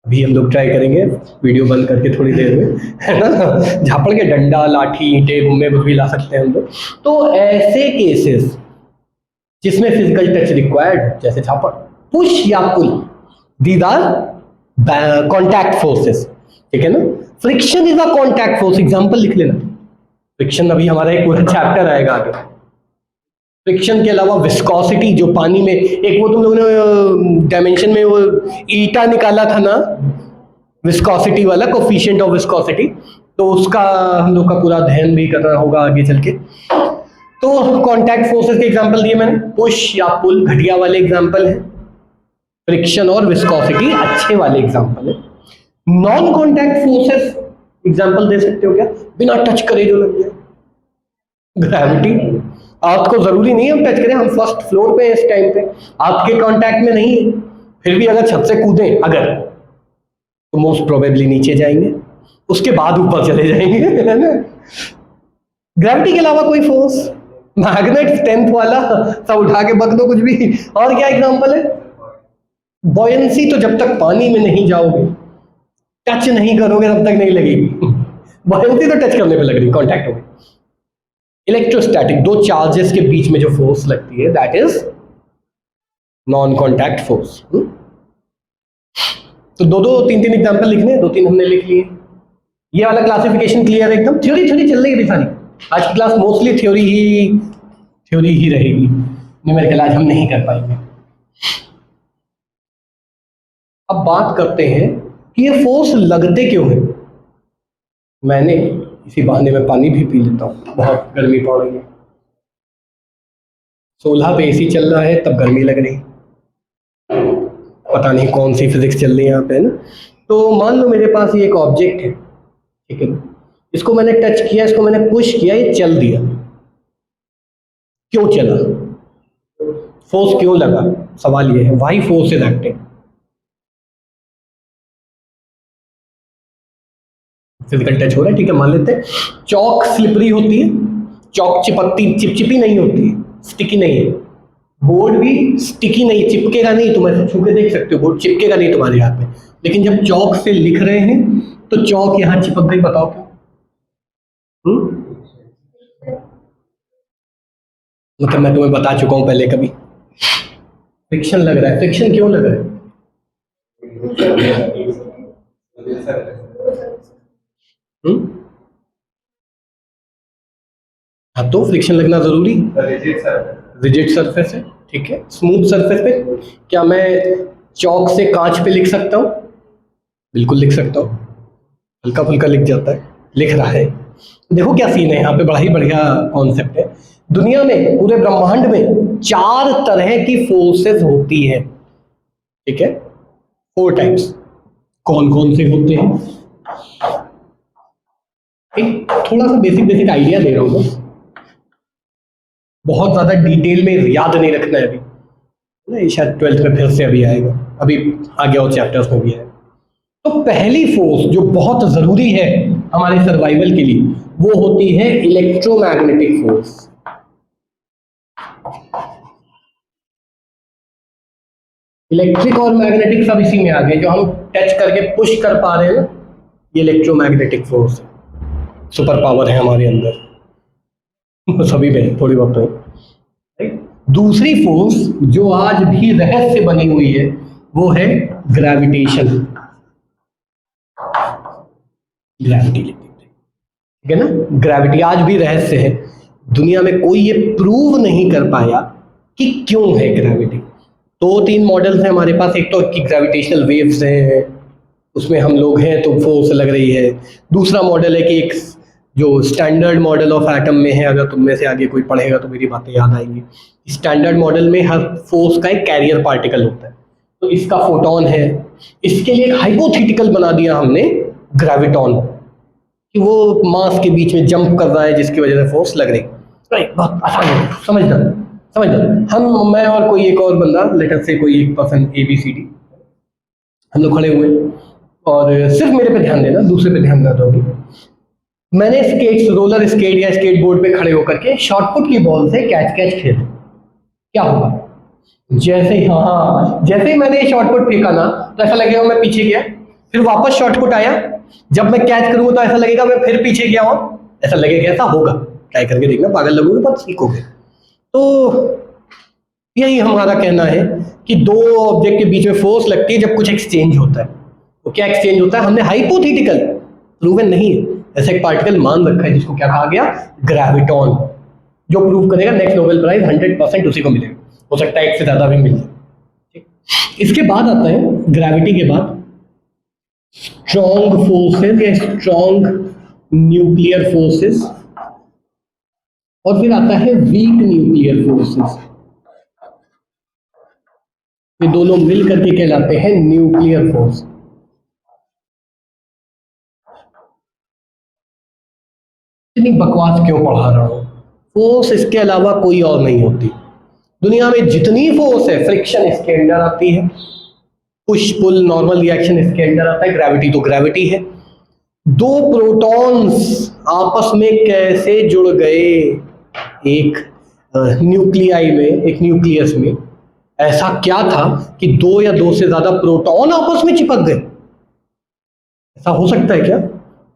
अभी हम लोग ट्राई करेंगे वीडियो बंद करके थोड़ी देर में, है ना। झापड़ के डंडा, लाठी, ईंटे, घुम्मे कुछ भी ला सकते हैं हम लोग। तो ऐसे केसेस जिसमें फिजिकल टच रिक्वायर्ड, जैसे झापड़, पुश या पुल, दीज आर कॉन्टैक्ट फोर्सेस, ठीक है ना। Friction is a contact force, example लिख लेना। फ्रिक्शन अभी हमारा एक पूरा चैप्टर आएगा आगे। फ्रिक्शन के अलावा विस्कोसिटी, जो पानी में एक वो तुम लोगों ने डायमेंशन में वो ईटा निकाला था ना, विस्कोसिटी वाला, कोफिशिएंट ऑफ विस्कोसिटी, तो उसका हम लोग का पूरा अध्ययन भी करना होगा आगे चल के। तो कॉन्टैक्ट फोर्सेस के एग्जांपल दिए मैंने, पुश या पुल घटिया वाले एग्जांपल है, फ्रिक्शन और विस्कोसिटी अच्छे वाले एग्जांपल है। नॉन कॉन्टैक्ट फोर्सेस एग्जांपल दे सकते हो क्या? बिना टच करे जो लग जाए, ग्रेविटी। अर्थ को जरूरी नहीं है हम टच करें, हम फर्स्ट फ्लोर पे हैं इस टाइम पे, अर्थ के कांटेक्ट में नहीं है, फिर भी अगर छत से कूदें अगर, तो मोस्ट प्रोबेबली नीचे जाएंगे, उसके बाद ऊपर चले जाएंगे, है ना। ग्रेविटी के अलावा कोई फोर्स, मैग्नेट 10th वाला, सब उठा के बक दो कुछ भी। और क्या एग्जांपल है? बॉयंसी, तो जब तक पानी में नहीं जाओगे, टच नहीं करोगे, तब तक नहीं लगेगी। बॉयंसी तो टच करने पे लग रही, कांटेक्ट हो गई। इलेक्ट्रोस्टैटिक, दो चार्जेस के बीच में जो फोर्स लगती है, that is non contact force. तो दो तीन एग्जांपल लिखने, 2-3 हमने लिख लिए। ये वाला क्लासिफिकेशन क्लियर है एकदम? थ्योरी चल रही है सारी, आज की क्लास मोस्टली थ्योरी ही रहेगी, न्यूमेरिकल आज हम नहीं कर पाएंगे। अब बात करते हैं कि ये फोर्स लगते क्यों है। मैंने इसी बहाने में पानी भी पी लेता हूँ, बहुत गर्मी पड़ रही है, 16 पे एसी चल रहा है, तब गर्मी लग रही, पता नहीं कौन सी फिजिक्स चल रही है यहाँ पे, ना। तो मान लो मेरे पास ये एक ऑब्जेक्ट है, ठीक है, इसको मैंने टच किया, इसको मैंने पुश किया, ये चल दिया। क्यों चला? फोर्स क्यों लगा? सवाल ये है, why force is acting. Physical touch हो रहा है, ठीक है, मान लेते हैं। चौक स्लिपरी होती है, चौक चिपचिपी नहीं होती है, स्टिकी नहीं है। बोर्ड भी स्टिकी नहीं, चिपकेगा नहीं, तुम ऐसे छू के देख सकते हो, बोर्ड चिपकेगा नहीं तुम्हारे हाथ में। लेकिन जब चौक से लिख रहे हैं तो चौक यहां चिपक गई, बताओ क्यों? मतलब मैं तुम्हें बता चुका हूं पहले कभी, फ्रिक्शन लग रहा है। फ्रिक्शन क्यों लग रहा है? हाँ, तो फ्रिक्शन लगना जरूरी, रिजिड सरफेस है, ठीक है। स्मूथ सरफेस पे क्या मैं चौक से कांच पे लिख सकता हूँ? बिल्कुल लिख सकता हूँ, हल्का फुल्का लिख जाता है, लिख रहा है। देखो क्या सीन है यहाँ पे, बड़ा ही बढ़िया कॉन्सेप्ट है। दुनिया में, पूरे ब्रह्मांड में 4 तरह की फोर्सेस होती है, ठीक है, 4 टाइप्स। कौन कौन से होते हैं? एक थोड़ा सा बेसिक आइडिया दे रहा हूँ बस, बहुत ज्यादा डिटेल में याद नहीं रखना है अभी, नहीं, शायद 12th में फिर से अभी आएगा, अभी आगे और चैप्टर्स में भी आएगा। तो पहली फोर्स जो बहुत जरूरी है हमारे सर्वाइवल के लिए, वो होती है इलेक्ट्रोमैग्नेटिक फोर्स। इलेक्ट्रिक और मैग्नेटिक सब इसी में आ गए, जो हम टच करके पुश कर पा रहे हैं ना, ये इलेक्ट्रोमैग्नेटिक फोर्स है, सुपर पावर है हमारे अंदर, सभी में थोड़ी बहुत है। दूसरी फोर्स जो आज भी रहस्य बनी हुई है वो है ग्रेविटेशन, ग्रेविटी लिख देते हैं, ठीक है ना। ग्रेविटी आज भी रहस्य है, दुनिया में कोई ये प्रूव नहीं कर पाया कि क्यों है ग्रेविटी। दो तीन मॉडल्स हैं हमारे पास, एक तो कि ग्रेविटेशनल वेव्स हैं, उसमें हम लोग हैं तो फोर्स लग रही है। दूसरा मॉडल है कि एक जो स्टैंडर्ड मॉडल ऑफ एटम में है, अगर तुम में से आगे कोई पढ़ेगा तो मेरी बातें याद आएंगी। स्टैंडर्ड मॉडल में हर फोर्स का एक कैरियर पार्टिकल होता है, तो इसका फोटोन है। इसके लिए एक हाइपोथेटिकल बना दिया हमने ग्रेविटॉन, कि वो मास के बीच में जंप कर रहा है जिसकी वजह से फोर्स लग रही है। राइट, बहुत आसान है, समझना। हम, मैं और कोई एक और बंदा, लेटर से कोई एक पर्सन ABCD, हम लोग खड़े हुए और सिर्फ मेरे पे ध्यान देना, दूसरे पे ध्यान ना दोगे। मैंने रोलर स्केट या स्केट बोर्ड पे खड़े होकर के शॉर्टपुट की बॉल से कैच खेले, क्या होगा? जैसे ही मैंने शॉर्टपुट फेंका ना तो ऐसा लगेगा मैं पीछे गया, फिर वापस शॉर्टपुट आया, जब मैं कैच करूंगा तो ऐसा लगेगा मैं फिर पीछे गया हूं, ऐसा लगेगा। ऐसा होगा, ट्राई करके देखना, पागल लगोगे पर सीखोगे। तो यही हमारा कहना है कि दो ऑब्जेक्ट के बीच में फोर्स लगती है जब कुछ एक्सचेंज होता है। तो क्या एक्सचेंज होता है? हमने हाइपोथेटिकल, प्रूवन नहीं है, ऐसा एक पार्टिकल मान रखा है जिसको क्या कहा गया? ग्रेविटॉन। जो प्रूव करेगा नेक्स्ट नोबेल प्राइज 100% उसी को मिलेगा, हो सकता है एक से ज्यादा भी मिल जाए। इसके बाद आता है, ग्रेविटी के बाद स्ट्रॉन्ग फोर्सेस या स्ट्रॉन्ग न्यूक्लियर फोर्सेस, और फिर आता है वीक न्यूक्लियर फोर्सेस। ये दोनों मिल करके कहलाते हैं न्यूक्लियर फोर्स। इतनी बकवास क्यों पढ़ा रहा हूं? फोर्स इसके अलावा कोई और नहीं होती। दुनिया में जितनी फोर्स है, फ्रिक्शन इसके अंदर आती है, पुश पुल नॉर्मल रिएक्शन इसके अंदर आता है, ग्रेविटी तो ग्रेविटी है। दो प्रोटॉन्स आपस में कैसे जुड़ गए एक न्यूक्लियाई में, एक न्यूक्लियस में? ऐसा क्या था कि दो या दो से ज्यादा प्रोटॉन आपस में चिपक गए? ऐसा हो सकता है क्या?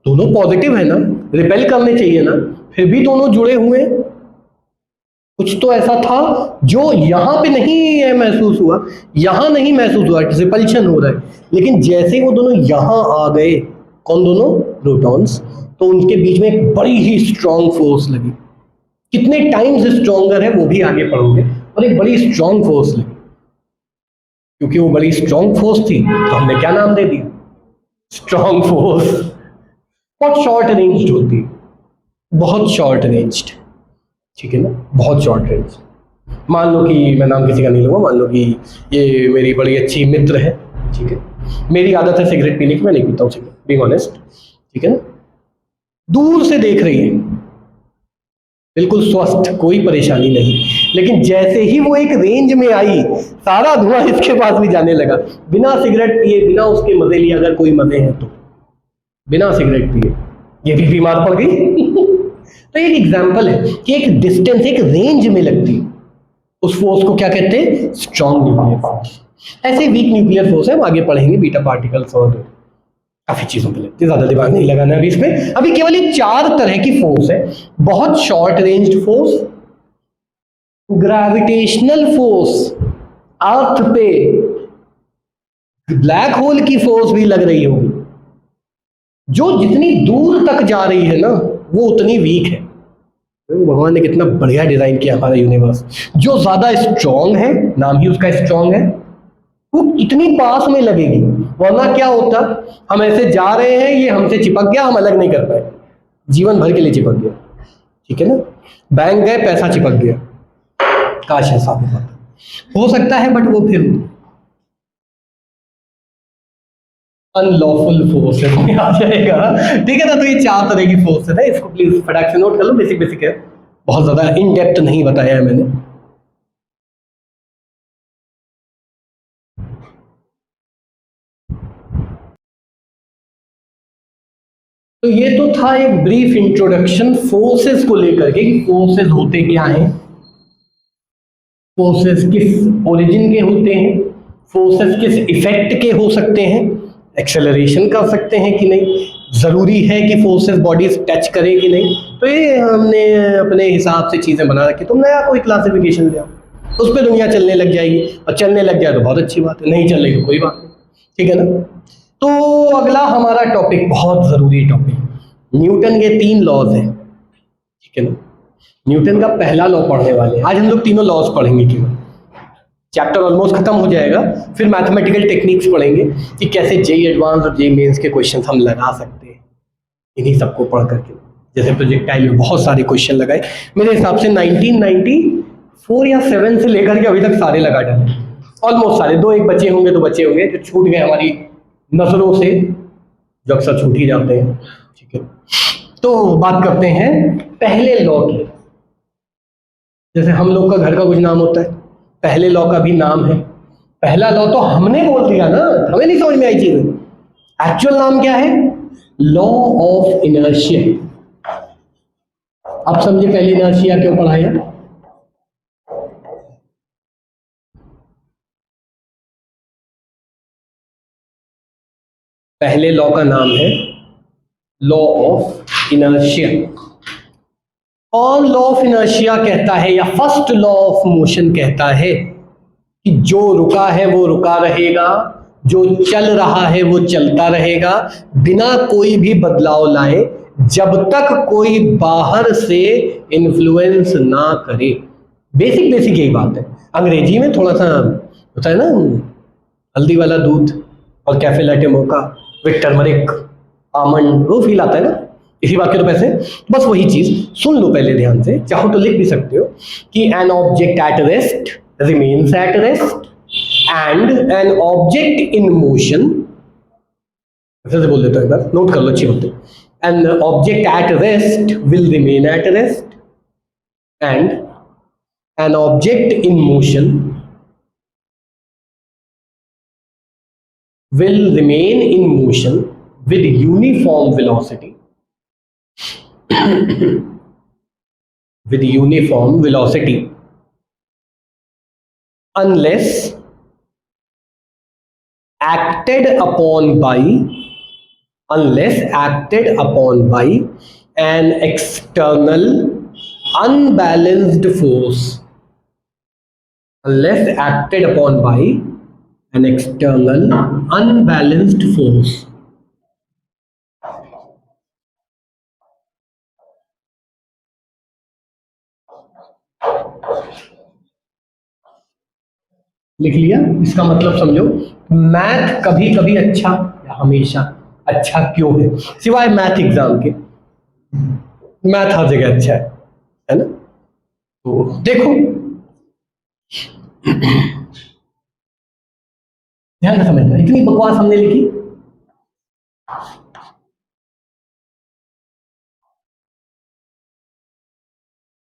दोनों पॉजिटिव है ना, रिपेल करने चाहिए ना, फिर भी दोनों जुड़े हुए। कुछ तो ऐसा था जो यहां पे नहीं महसूस हुआ, यहां नहीं महसूस हुआ, रिपल्शन हो रहा है, लेकिन जैसे वो दोनों यहां आ गए, कौन दोनों? प्रोटॉन्स, तो उनके बीच में एक बड़ी ही स्ट्रॉन्ग फोर्स लगी। कितने टाइम्स स्ट्रॉन्गर है वो भी आगे पढ़ोगे, और एक बड़ी स्ट्रॉन्ग फोर्स लगी। क्योंकि वो बड़ी स्ट्रॉन्ग फोर्स थी तो हमने क्या नाम दे दिया? Strong force. बहुत शॉर्ट रेंज्ड होती है, बहुत शॉर्ट रेंज्ड, ठीक है ना, बहुत शॉर्ट रेंज। मान लो कि मैं नाम किसी का नहीं लूंगा, मान लो कि ये मेरी बड़ी अच्छी मित्र है, ठीक है, मेरी आदत है सिगरेट पीने की, मैं नहीं पीता हूँ सिगरेट, बीइंग ऑनेस्ट, ठीक है ना। दूर से देख रही है, बिल्कुल स्वस्थ, कोई परेशानी नहीं, लेकिन जैसे ही वो एक रेंज में आई, सारा धुआं इसके पास भी जाने लगा। बिना सिगरेट पिए, बिना उसके मजे लिए, अगर कोई मजे हैं तो, बिना सिगरेट पिए ये भी बीमार पड़ गई। तो एक एग्जांपल है कि एक डिस्टेंस, एक रेंज में लगती है, उस फोर्स को क्या कहते हैं? Strong nuclear force. ऐसे वीक न्यूक्लियर फोर्स है, हम आगे पढ़ेंगे, बीटा पार्टिकल्स और काफी चीजों पे लगती है, ज्यादा दिमाग नहीं लगाना अभी इसमें। अभी केवल ये 4 तरह की फोर्स है। बहुत short range force, gravitational force, earth पे ब्लैक होल की फोर्स भी लग रही होगी, जो जितनी दूर तक जा रही है ना वो उतनी वीक है। भगवान ने कितना बढ़िया डिजाइन किया हमारा यूनिवर्स। जो ज्यादा स्ट्रॉन्ग है, नाम ही उसका स्ट्रॉन्ग है, वो इतनी पास में लगेगी, वरना क्या होता, हम ऐसे जा रहे हैं, ये हमसे चिपक गया, हम अलग नहीं कर पाए, जीवन भर के लिए चिपक गया, ठीक है ना। बैंक गए, पैसा चिपक गया, काश ऐसा हो सकता है, बट वो फिर अनलॉफुल फोर्सेस में आ जाएगा, ठीक है ना। तो ये 4 तरह की फोर्सेस है, इसको प्लीज फटाक से नोट कर लो, बेसिक बेसिक है, बहुत ज्यादा इन डेप्थ नहीं बताया है मैंने। तो ये तो था एक ब्रीफ इंट्रोडक्शन फोर्सेस को लेकर के, कि फोर्सेस होते क्या हैं, फोर्सेस किस ओरिजिन के होते हैं, फोर्सेस किस इफेक्ट के हो सकते हैं, एक्सेलरेशन कर सकते हैं कि नहीं, जरूरी है कि फोर्सेस बॉडीज टच करें कि नहीं। तो ये हमने अपने हिसाब से चीजें बना रखी, तुम नया कोई क्लासिफिकेशन ले आओ, उस पर दुनिया चलने लग जाएगी, और चलने लग जाए तो बहुत अच्छी बात है, नहीं चल रही तो कोई बात नहीं, ठीक है ना। तो अगला हमारा टॉपिक बहुत ज़रूरी टॉपिक, न्यूटन के 3 लॉज हैं, ठीक है ना। न्यूटन का पहला लॉ पढ़ने वाले हैं आज हम लोग, तीनों लॉज पढ़ेंगे केवल, चैप्टर ऑलमोस्ट खत्म हो जाएगा। फिर मैथमेटिकल टेक्निक्स पढ़ेंगे कि कैसे जेई एडवांस और जेई मेंस के क्वेश्चन हम लगा सकते हैं इन्हीं सबको पढ़ करके। जैसे प्रोजेक्टाइल में बहुत सारे क्वेश्चन लगाए, मेरे हिसाब से 1994 या 7 से लेकर के अभी तक सारे लगा डाले, ऑलमोस्ट सारे। 2-1 बचे होंगे, 2 बचे होंगे जो छूट गए हमारी नजरों से, जो अक्सर छूट ही जाते हैं, ठीक है। तो बात करते हैं पहले लॉ की। जैसे हम लोग का घर का कुछ नाम होता है, पहले लॉ का भी नाम है। पहला लॉ तो हमने बोल दिया ना, हमें नहीं समझ में आई चीज, एक्चुअल नाम क्या है? Law of inertia. आप समझे पहले इनर्शिया क्यों पढ़ाया? पहले लॉ का नाम है लॉ ऑफ इनर्शिया। और लॉ ऑफ इनर्शिया कहता है, या फर्स्ट लॉ ऑफ मोशन कहता है कि जो रुका है वो रुका रहेगा, जो चल रहा है वो चलता रहेगा, बिना कोई भी बदलाव लाए, जब तक कोई बाहर से इन्फ्लुएंस ना करे। बेसिक यही बात है। अंग्रेजी में थोड़ा सा होता है ना, हल्दी वाला दूध और cafe latte mocha with turmeric almond, वो फील आता है ना, इसी बात के तो पैसे। बस वही चीज सुन लो पहले ध्यान से, चाहो तो लिख भी सकते हो कि an object at rest remains at rest and an object in motion, ऐसे से बोल देता हूं, एक बार नोट कर लो, अच्छी बात है। An object at rest will remain at rest and an object in motion will remain in motion with uniform velocity with uniform velocity unless acted upon by an external unbalanced force, unless acted upon by an external unbalanced force। लिख लिया? इसका मतलब समझो, math कभी कभी अच्छा या हमेशा अच्छा क्यों है, सिवाय मैथ एग्जाम के। मैथ हर जगह अच्छा है ना। तो देखो ध्यान से समझना, इतनी बकवास हमने लिखी।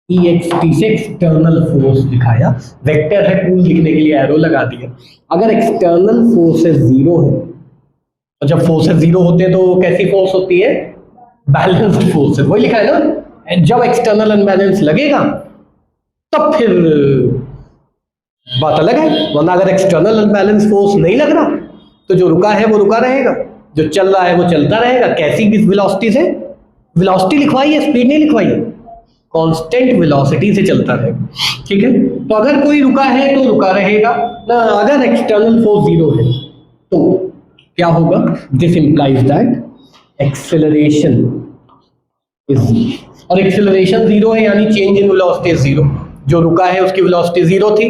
EXT से एक्सटर्नल फोर्स दिखाया, वेक्टर है, टूल लिखने के लिए एरो लगा दिया। अगर एक्सटर्नल फोर्सेस 0 है, और जब फोर्सेस 0 होते हैं तो कैसी फोर्स होती है? बैलेंस्ड फोर्स है, वही लिखा है ना। जब एक्सटर्नल अनबैलेंस लगेगा तब फिर बात अलग है, वरना अगर एक्सटर्नल अनबैलेंस फोर्स नहीं लग रहा तो जो रुका है वो रुका रहेगा, जो चल रहा है वो चलता रहेगा। कैसी भी वेलोसिटी से, वेलोसिटी लिखवाइए, स्पीड नहीं लिखवाइए, कांस्टेंट वेलोसिटी से चलता रहेगा, ठीक है। तो अगर कोई रुका है तो रुका रहेगा ना, अगर एक्सटर्नल फोर्स 0 है तो क्या होगा? This implies that acceleration is 0, और एक्सेलरेशन 0 है यानी चेंज इन वेलोसिटी इज 0। जो रुका है उसकी वेलोसिटी 0 थी,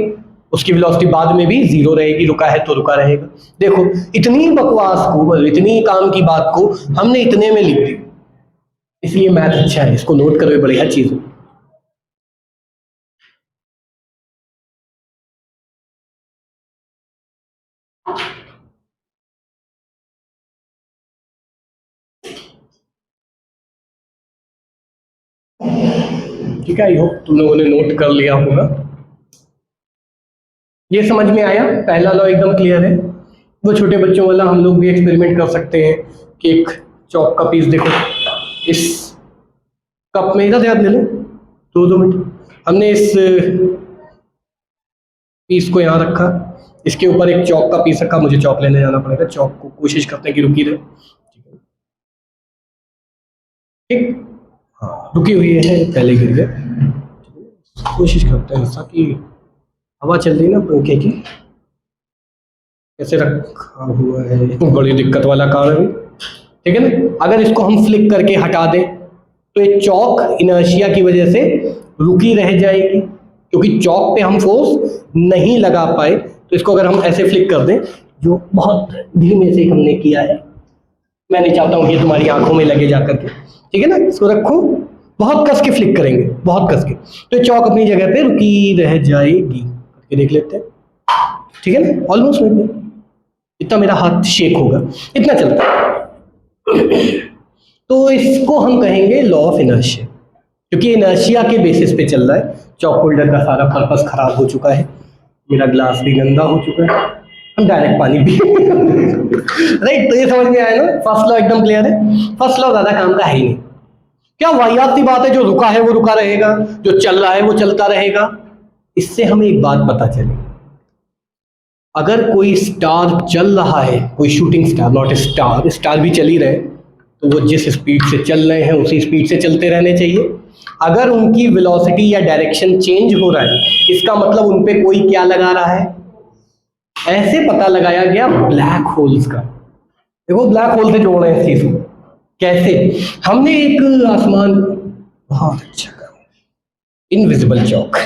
उसकी वेलोसिटी बाद में भी 0 रहेगी, रुका है तो रुका रहेगा। देखो इतनी बकवास को, इतनी काम की बात को हमने इतने में लिख दी, इसलिए मैथ अच्छा है, इसको नोट करो, बढ़िया चीज है। ठीक है, आई होप तुम लोगों ने नोट कर लिया होगा। ये समझ में आया? पहला लॉ एकदम क्लियर है। वो छोटे बच्चों वाला हम लोग भी एक्सपेरिमेंट कर सकते हैं कि एक चौक का पीस देखो, इस कप में, इधर ध्यान दे लो, 2 मिनट। हमने इस पीस को यहाँ रखा, इसके ऊपर एक चौक का पीस रखा, मुझे चौक लेने जाना पड़ेगा, चौक को कोशिश करते हैं कि रुकी रहे, ठीक, हाँ रुकी हुई है, पहले गिर गए। कोशिश करते हैं ऐसा कि हवा चल रही ना पंखे की, कैसे रखा हुआ है, बड़ी दिक्कत वाला काम है। ठीक है ना, अगर इसको हम फ्लिक करके हटा दें तो ये चौक इनर्शिया की वजह से रुकी रह जाएगी, क्योंकि चौक पे हम फोर्स नहीं लगा पाए। तो इसको अगर हम ऐसे फ्लिक कर दें, जो बहुत धीमे से हमने किया है, मैं नहीं चाहता हूँ कि तुम्हारी आंखों में लगे जाकर के, ठीक है ना, इसको रखो, बहुत कस के फ्लिक करेंगे, बहुत कस के, तो चौक अपनी जगह पे रुकी रह जाएगी। करके देख लेते हैं, ठीक है ना, ऑलमोस्ट वहीं पे। इतना मेरा हाथ शेक होगा, इतना चलता है। तो इसको हम कहेंगे लॉ ऑफ इनर्शिया, क्योंकि इनर्शिया के बेसिस पे चल रहा है। चॉक होल्डर का सारा पर्पस खराब हो चुका है, मेरा ग्लास भी गंदा हो चुका है, हम डायरेक्ट पानी पी राइट। तो ये समझ में आया ना, फर्स्ट लॉ एकदम क्लियर है। फर्स्ट लॉ ज्यादा काम का है ही नहीं, क्या वाहियात सी बात है, जो रुका है वो रुका रहेगा, जो चल रहा है वो चलता रहेगा। इससे हमें एक बात पता चली, अगर कोई स्टार चल रहा है, कोई shooting star, not star, star भी चल ही रहे, तो वो जिस स्पीड से चल रहे हैं उसी स्पीड से चलते रहने चाहिए। अगर उनकी वेलोसिटी या डायरेक्शन चेंज हो रहा है, इसका मतलब उन पे कोई क्या लगा रहा है। ऐसे पता लगाया गया ब्लैक होल्स का। देखो ब्लैक होल से जोड़ रहे हैं इस चीज को कैसे। हमने एक आसमान, बहुत अच्छा काम, इनविजिबल चौक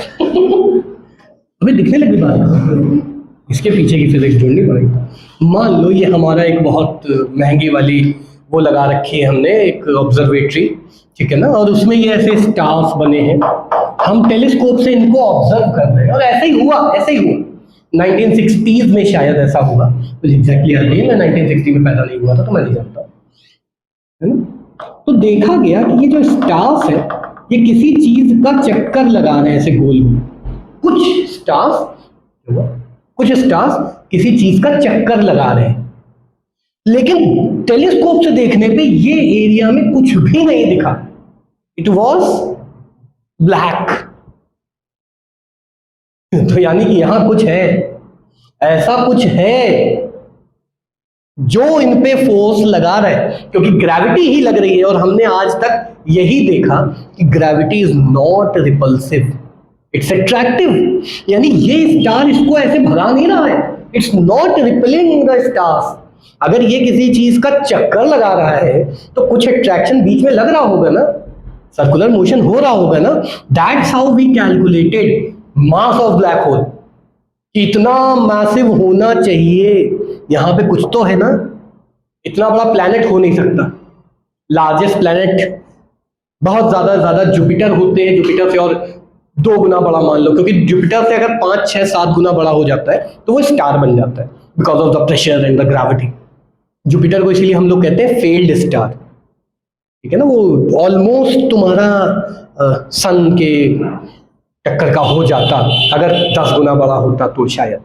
हमें दिखने लगी बात, इसके पीछे की फिजिक्स ढूंढनी पड़ेगी। मान लो ये हमारा एक बहुत महंगी वाली वो लगा रखी है हमने, एक ऑब्जर्वेटरी, ठीक है ना, और उसमें ये ऐसे स्टार्स बने हैं, हम टेलीस्कोप से इनको ऑब्जर्व कर रहे हैं, और ऐसे ही हुआ, ऐसे ही हुआ। 1960s में शायद ऐसा हुआ, मुझे एग्जैक्टली याद नहीं है, मैं 1960 में पैदा नहीं हुआ था तो मैं नहीं जानता, है ना। तो देखा गया कि ये जो स्टार्स है ये किसी चीज का चक्कर लगा रहे हैं ऐसे गोल गोल। कुछ स्टार्स किसी चीज का चक्कर लगा रहे हैं, लेकिन टेलीस्कोप से देखने पे ये एरिया में कुछ भी नहीं दिखा, इट वॉज ब्लैक। तो यानी कि यहां कुछ है, ऐसा कुछ है जो इन पे फोर्स लगा रहा है, क्योंकि ग्रेविटी ही लग रही है। और हमने आज तक यही देखा कि gravity is not repulsive, it's attractive. यानी ये स्टार इसको ऐसे भगा नहीं रहा है, it's not repelling the stars. अगर ये किसी चीज का चक्कर लगा रहा है तो कुछ अट्रैक्शन बीच में लग रहा होगा ना, सर्कुलर मोशन हो रहा होगा ना। That's how we calculated mass of black hole, इतना मैसिव होना चाहिए, यहां पे कुछ तो है ना। इतना बड़ा प्लैनेट हो नहीं सकता, लार्जेस्ट प्लैनेट बहुत ज्यादा जुपिटर होते हैं, जुपिटर से और 2 गुना बड़ा मान लो, क्योंकि जुपिटर से अगर 5, 6, 7 गुना बड़ा हो जाता है तो वो स्टार बन जाता है, because of the pressure and the gravity. Jupiter को इसीलिए हम लोग कहते हैं फेल्ड स्टार, ठीक है ना, वो ऑलमोस्ट तुम्हारा सन के टक्कर का हो जाता, अगर 10 गुना बड़ा होता तो, शायद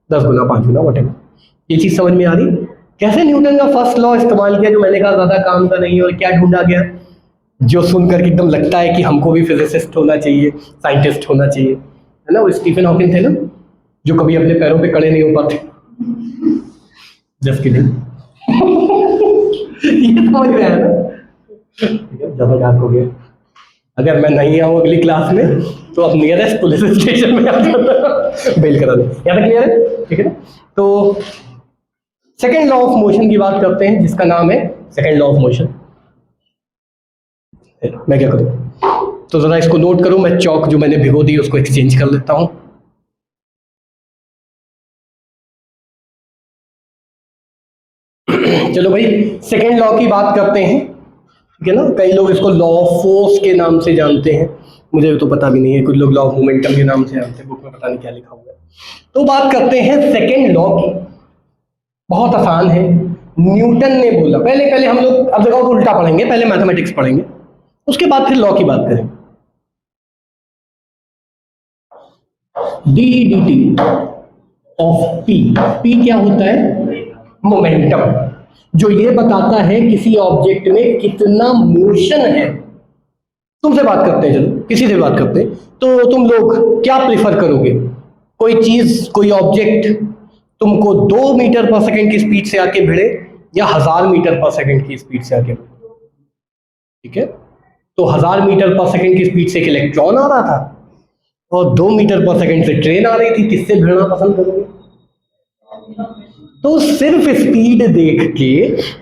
10 गुना 5 गुना वटेवर। ये चीज समझ में आ रही कैसे न्यूटन का फर्स्ट लॉ इस्तेमाल किया, जो मैंने कहा ज्यादा काम का नहीं, और क्या ढूंढा गया, जो सुनकर एकदम लगता है कि हमको भी फिजिसिस्ट होना चाहिए, साइंटिस्ट होना चाहिए, है ना। वो स्टीफन हॉकिंग थे ना, जो कभी अपने पैरों पे खड़े नहीं हो पाते। जस्ट किडिंग ये समझ में आया ना, ज्यादा डार्क हो गया। अगर मैं नहीं आऊँ अगली क्लास में तो अब नियरेस्ट पुलिस स्टेशन में आ जाता, बेल करा दे। यहाँ तक क्लियर है, ठीक है ना। तो सेकेंड लॉ ऑफ मोशन की बात करते हैं, जिसका नाम है सेकेंड लॉ ऑफ मोशन। मैं क्या करूं, तो जरा इसको नोट करो, मैं चौक जो मैंने भिगो दी उसको एक्सचेंज कर लेता हूं। चलो भाई, सेकेंड लॉ की बात करते हैं, ठीक है ना। कई लोग इसको लॉ ऑफ फोर्स के नाम से जानते हैं, मुझे तो पता भी नहीं है, कुछ लोग लॉ ऑफ मोमेंटम के नाम से जानते हैं, बुक में पता नहीं क्या लिखा हुआ है। तो बात करते हैं सेकेंड लॉ की, बहुत आसान है। न्यूटन ने बोला, पहले हम लोग अब जगह को उल्टा पढ़ेंगे, पहले मैथमेटिक्स पढ़ेंगे, उसके बाद फिर लॉ की बात करेंगे। D D of P, P क्या होता है, मोमेंटम, जो ये बताता है किसी ऑब्जेक्ट में कितना मोशन है। तुमसे बात करते हैं, चलो किसी से बात करते हैं, तो तुम लोग क्या प्रिफर करोगे, कोई चीज, कोई ऑब्जेक्ट तुमको 2 मीटर पर सेकंड की स्पीड से आके भिड़े या 1000 मीटर पर सेकंड की स्पीड से आके भिड़े, ठीक है। तो 1000 मीटर पर सेकंड की स्पीड से एक इलेक्ट्रॉन आ रहा था, और 2 मीटर पर सेकंड से ट्रेन आ रही थी, किससे भिड़ना पसंद करोगे? तो सिर्फ स्पीड देख के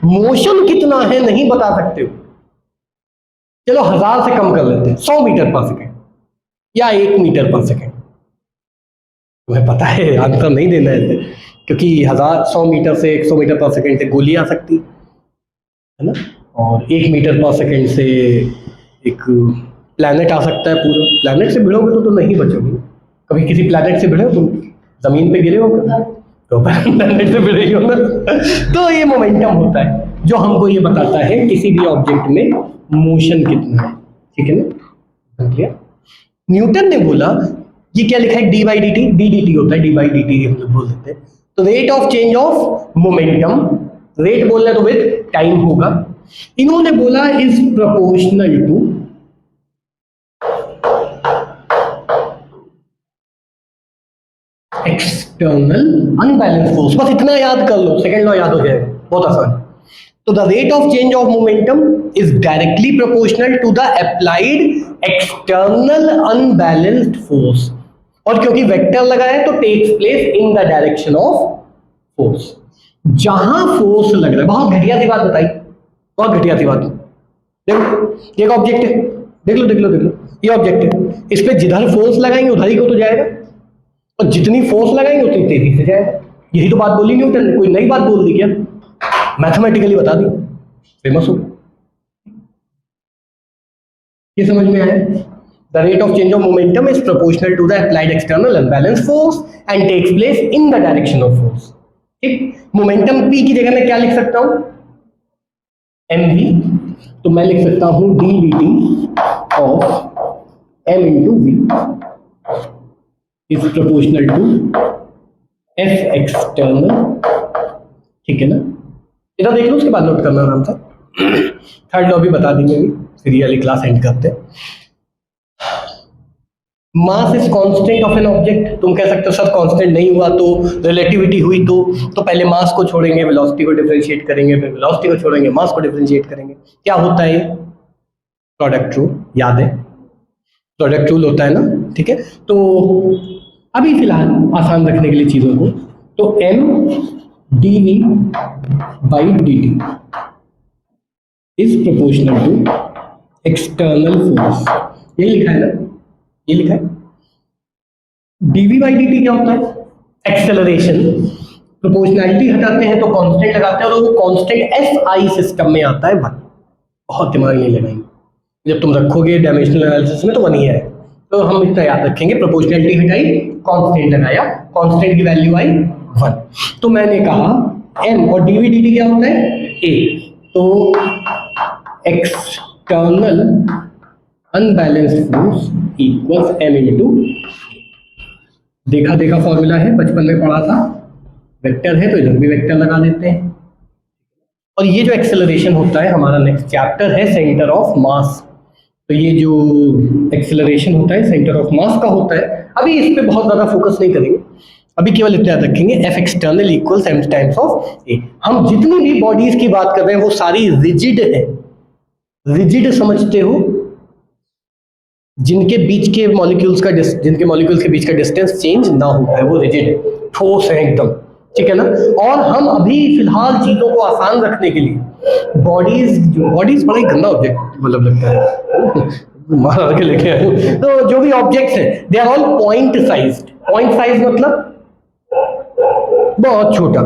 मोशन कितना है नहीं बता सकते हो। चलो 1000 से कम कर लेते हैं, 100 मीटर पर सेकंड या 1 मीटर पर सेकंड। तुम्हें पता है आंसर नहीं देना है, क्योंकि 100 मीटर से 100 मीटर पर सेकंड से गोली आ सकती है ना, और 1 मीटर पर सेकंड से एक प्लैनेट आ सकता है पूरा। प्लैनेट से भिड़ोगे तो तुम नहीं बचोगे। कभी किसी प्लैनेट से भिड़े हो तुम? जमीन पे गिरे हो तो प्लैनेट से भिड़े हो ना। तो ये मोमेंटम होता है जो हमको ये बताता है किसी भी ऑब्जेक्ट में मोशन कितना है। ठीक है ना? न्यूटन ने बोला, ये क्या लिखा है, D by D T, D D T होता है, डी बाई डी टी हम लोग बोल देते हैं। तो rate of change of momentum, rate बोल रहे तो विद टाइम होगा। इन्होंने बोला is proportional to external unbalance force. बस इतना याद कर लो, सेकंड लॉ याद हो जाएगा, बहुत आसान। तो the rate of change of momentum is directly proportional to the applied external unbalanced force. और क्योंकि वेक्टर लगा है तो takes place in the direction of force. जहां फोर्स लग रहा है, बहुत घटिया सी बात बताई, बहुत घटिया सी बात। देखो ये ऑब्जेक्ट है, देख लो देख लो देख लो, ये ऑब्जेक्ट है, इस पे जिधर फोर्स लगाएंगे उधर ही को तो जाएगा, और जितनी फोर्स लगाएंगे उतनी तेजी से जाएगा। यही तो बात बोली न्यूटन ने, कोई नई बात बोल दी क्या? मैथमेटिकली बता दी, फेमस हो। ये समझ में आया? The rate of change of momentum is proportional to the applied external unbalance force and takes place in the direction of force. ठीक, मोमेंटम पी की जगह मैं क्या लिख सकता हूं? mv। तो मैं लिख सकता हूं D D T of m into V is proportional to F external. ठीक है ना? इधर देख लो, उसके बाद नोट करना आराम से। थर्ड लॉ भी बता देंगे अभी, फिर ये वाली क्लास एंड करते हैं। Mass is constant of an object. तुम कह सकते हो सर कांस्टेंट नहीं हुआ तो रिलेटिविटी हुई, तो पहले मास को छोड़ेंगे, वेलोसिटी को डिफरेंशिएट करेंगे, फिर वेलोसिटी को छोड़ेंगे, मास को डिफरेंशिएट करेंगे। क्या होता है? प्रोडक्ट रूल, याद है? प्रोडक्ट रूल होता है ना। ठीक है, तो अभी फिलहाल आसान रखने के लिए चीजों को, तो m dv by dt is proportional to external force। ये लिखा है ना, ये लिखा है। dv by dt क्या होता है? एक्सेलरेशन। प्रोपोर्शनैलिटी हटाते हैं तो कांस्टेंट लगाते हैं, और वो कांस्टेंट SI सिस्टम में आता है 1। बहुत दिमाग नहीं लगाएंगे, जब तुम रखोगे डायमेंशनल एनालिसिस में तो 1 ही है। तो हम इतना याद रखेंगे, प्रोपोर्शनैलिटी हटाई, कांस्टेंट लगाया, कांस्टेंट की वैल्यू आई 1। तो मैंने कहा m और dv dt क्या होता है? a। तो external unbalanced force equals m into, देखा देखा फॉर्मूला है, बचपन में पढ़ा था। वेक्टर है तो इधर भी वेक्टर लगा देते हैं। और ये जो एक्सेलरेशन होता है, हमारा नेक्स्ट चैप्टर है सेंटर ऑफ मास। तो ये जो एक्सेलरेशन होता है सेंटर ऑफ मास का होता है। अभी इस पे बहुत ज्यादा फोकस नहीं करेंगे, अभी केवल इतना याद रखेंगे, F external equals m times of a। हम जितनी भी बॉडीज की बात कर रहे हैं वो सारी रिजिड है। रिजिड समझते हो? जिनके बीच के मॉलिक्यूल्स का जिनके मॉलिक्यूल्स के बीच का डिस्टेंस चेंज ना होता है, वो रिजिड है, ठोस है एकदम। ठीक है ना? और हम अभी फिलहाल चीजों को आसान रखने के लिए बॉडीज बड़ा ही गंदा ऑब्जेक्ट मतलब लगता है, मार के लेके आए। तो जो भी ऑब्जेक्ट्स हैं they are all point sized. Point size मतलब बहुत छोटा।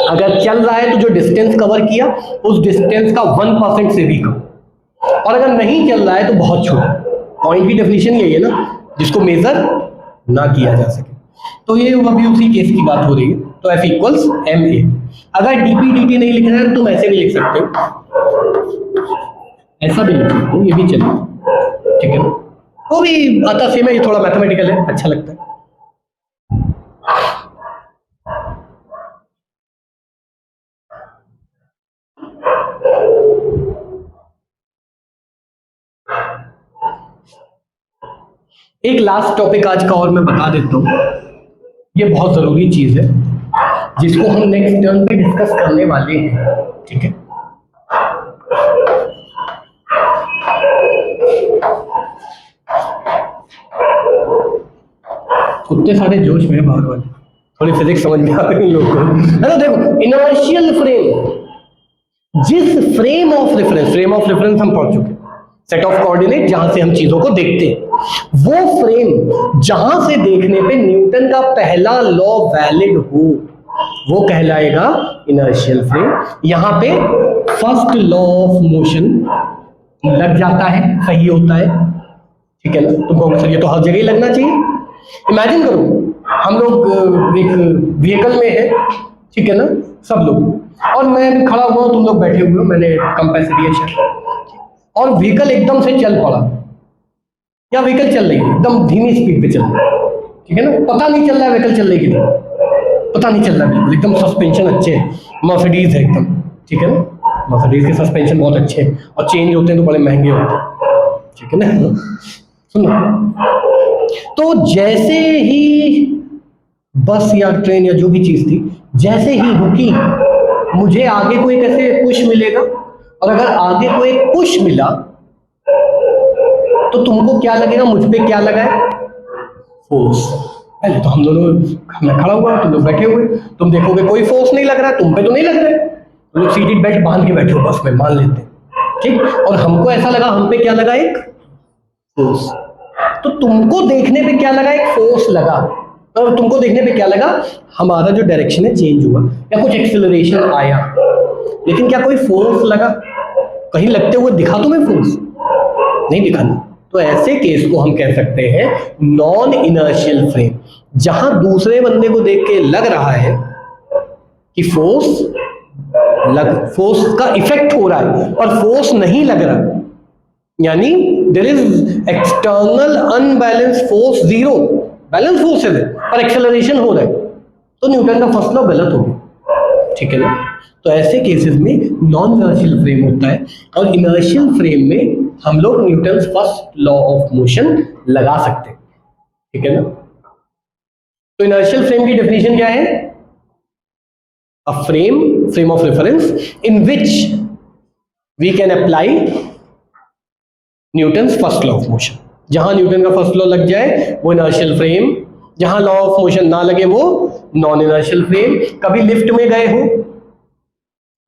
अगर चल रहा है तो जो डिस्टेंस कवर किया उस डिस्टेंस का 1% से भी कम, और अगर नहीं चल रहा है तो बहुत छोटा। पॉइंट की डेफिनेशन यही है ना, जिसको मेजर ना किया जा सके। तो ये अभी उसी केस की बात हो रही है। तो F इक्वल्स एम ए। अगर dp dt नहीं लिखना है तो तुम ऐसे भी लिख सकते हो, ऐसा भी लिख सकते हो, ये भी चलेगा। ठीक है ना? वो भी आता सेम है, ये थोड़ा मैथमेटिकल है, अच्छा लगता है। एक लास्ट टॉपिक आज का और मैं बता देता हूँ, ये बहुत जरूरी चीज है जिसको हम नेक्स्ट टर्न पे डिस्कस करने वाले हैं। ठीक है? इतने सारे जोश में बाहर वाले, थोड़ी फिजिक्स समझ में आ रही है लोगों को, है ना। देखो इनर्शियल फ्रेम, जिस फ्रेम ऑफ रेफरेंस हम पढ़ चुके, सेट ऑफ कोऑर्डिनेट जहां से हम चीजों को देखते हैं, वो फ्रेम जहां से देखने पे न्यूटन का पहला लॉ वैलिड हो वो कहलाएगा इनर्शियल फ्रेम। यहां पे फर्स्ट लॉ ऑफ मोशन लग जाता है, सही होता है, ठीक है ना। तुम कहोगे सर ये तो हर जगह ही लगना चाहिए। इमेजिन करो हम लोग एक व्हीकल में है, ठीक है ना, सब लोग, और मैं भी खड़ा हुआ हूं, तुम लोग बैठे हुए हो, मैंने कंपेसिटी है और व्हीकल एकदम से चल पड़ा, या व्हीकल चल रही है एकदम धीमी स्पीड पे चल रही है, ठीक है ना, पता नहीं चल रहा है व्हीकल चल रही कि नहीं, पता नहीं चल रहा है, बिल्कुल एकदम सस्पेंशन अच्छे है, मर्सिडीज है एकदम, ठीक है ना, मर्सिडीज के सस्पेंशन बहुत अच्छे हैं और चेंज होते हैं तो बड़े महंगे होते हैं, ठीक है ना। सुनो, तो जैसे ही बस या ट्रेन या जो भी चीज थी जैसे ही रुकी, मुझे आगे को एक ऐसे पुश मिलेगा, और अगर आगे को एक पुश मिला तो तुमको क्या लगेगा, मुझ पे क्या लगा है, फोर्स। पहले तो हम दोनों, मैं खड़ा हुआ, तुम लोग बैठे हुए, तुम देखोगे कोई फोर्स नहीं लग रहा है, तुम पे तो नहीं लग रहा है, तुम लोग सीट बेल्ट बांध के बैठे हो बस में, मान लेते हैं, ठीक, और हमको ऐसा लगा हम पे क्या लगा, एक फोर्स। तो तुमको देखने पे क्या लगा, एक फोर्स लगा, और तुमको देखने पे क्या लगा, हमारा जो डायरेक्शन है चेंज हुआ या कुछ एक्सेलरेशन आया, लेकिन क्या कोई फोर्स लगा, कहीं लगते हुए दिखा तुम्हें फोर्स, नहीं दिखा ना। तो ऐसे केस को हम कह सकते हैं नॉन इनर्शियल फ्रेम, जहां दूसरे बंदे को देख के लग रहा है कि फोर्स का इफेक्ट हो रहा है और फोर्स नहीं लग रहा, यानी there is external unbalance force zero, balance force है और एक्सेलरेशन हो रहा है, तो न्यूटन का फर्स्ट लॉ गलत हो गया, ठीक है ना। तो ऐसे केसेस में नॉन इनर्शियल फ्रेम होता है, और इनर्शियल फ्रेम में हम लोग Newton first law of motion लगा सकते हैं, ठीक है ना। तो इनर्शियल फ्रेम की डेफिनेशन क्या है, a frame of reference in which we can apply Newton first law of motion. जहां न्यूटन का फर्स्ट लॉ लग जाए वो इनर्शियल फ्रेम, जहां लॉ ऑफ मोशन ना लगे वो नॉन इनर्शियल फ्रेम। कभी लिफ्ट में गए हो,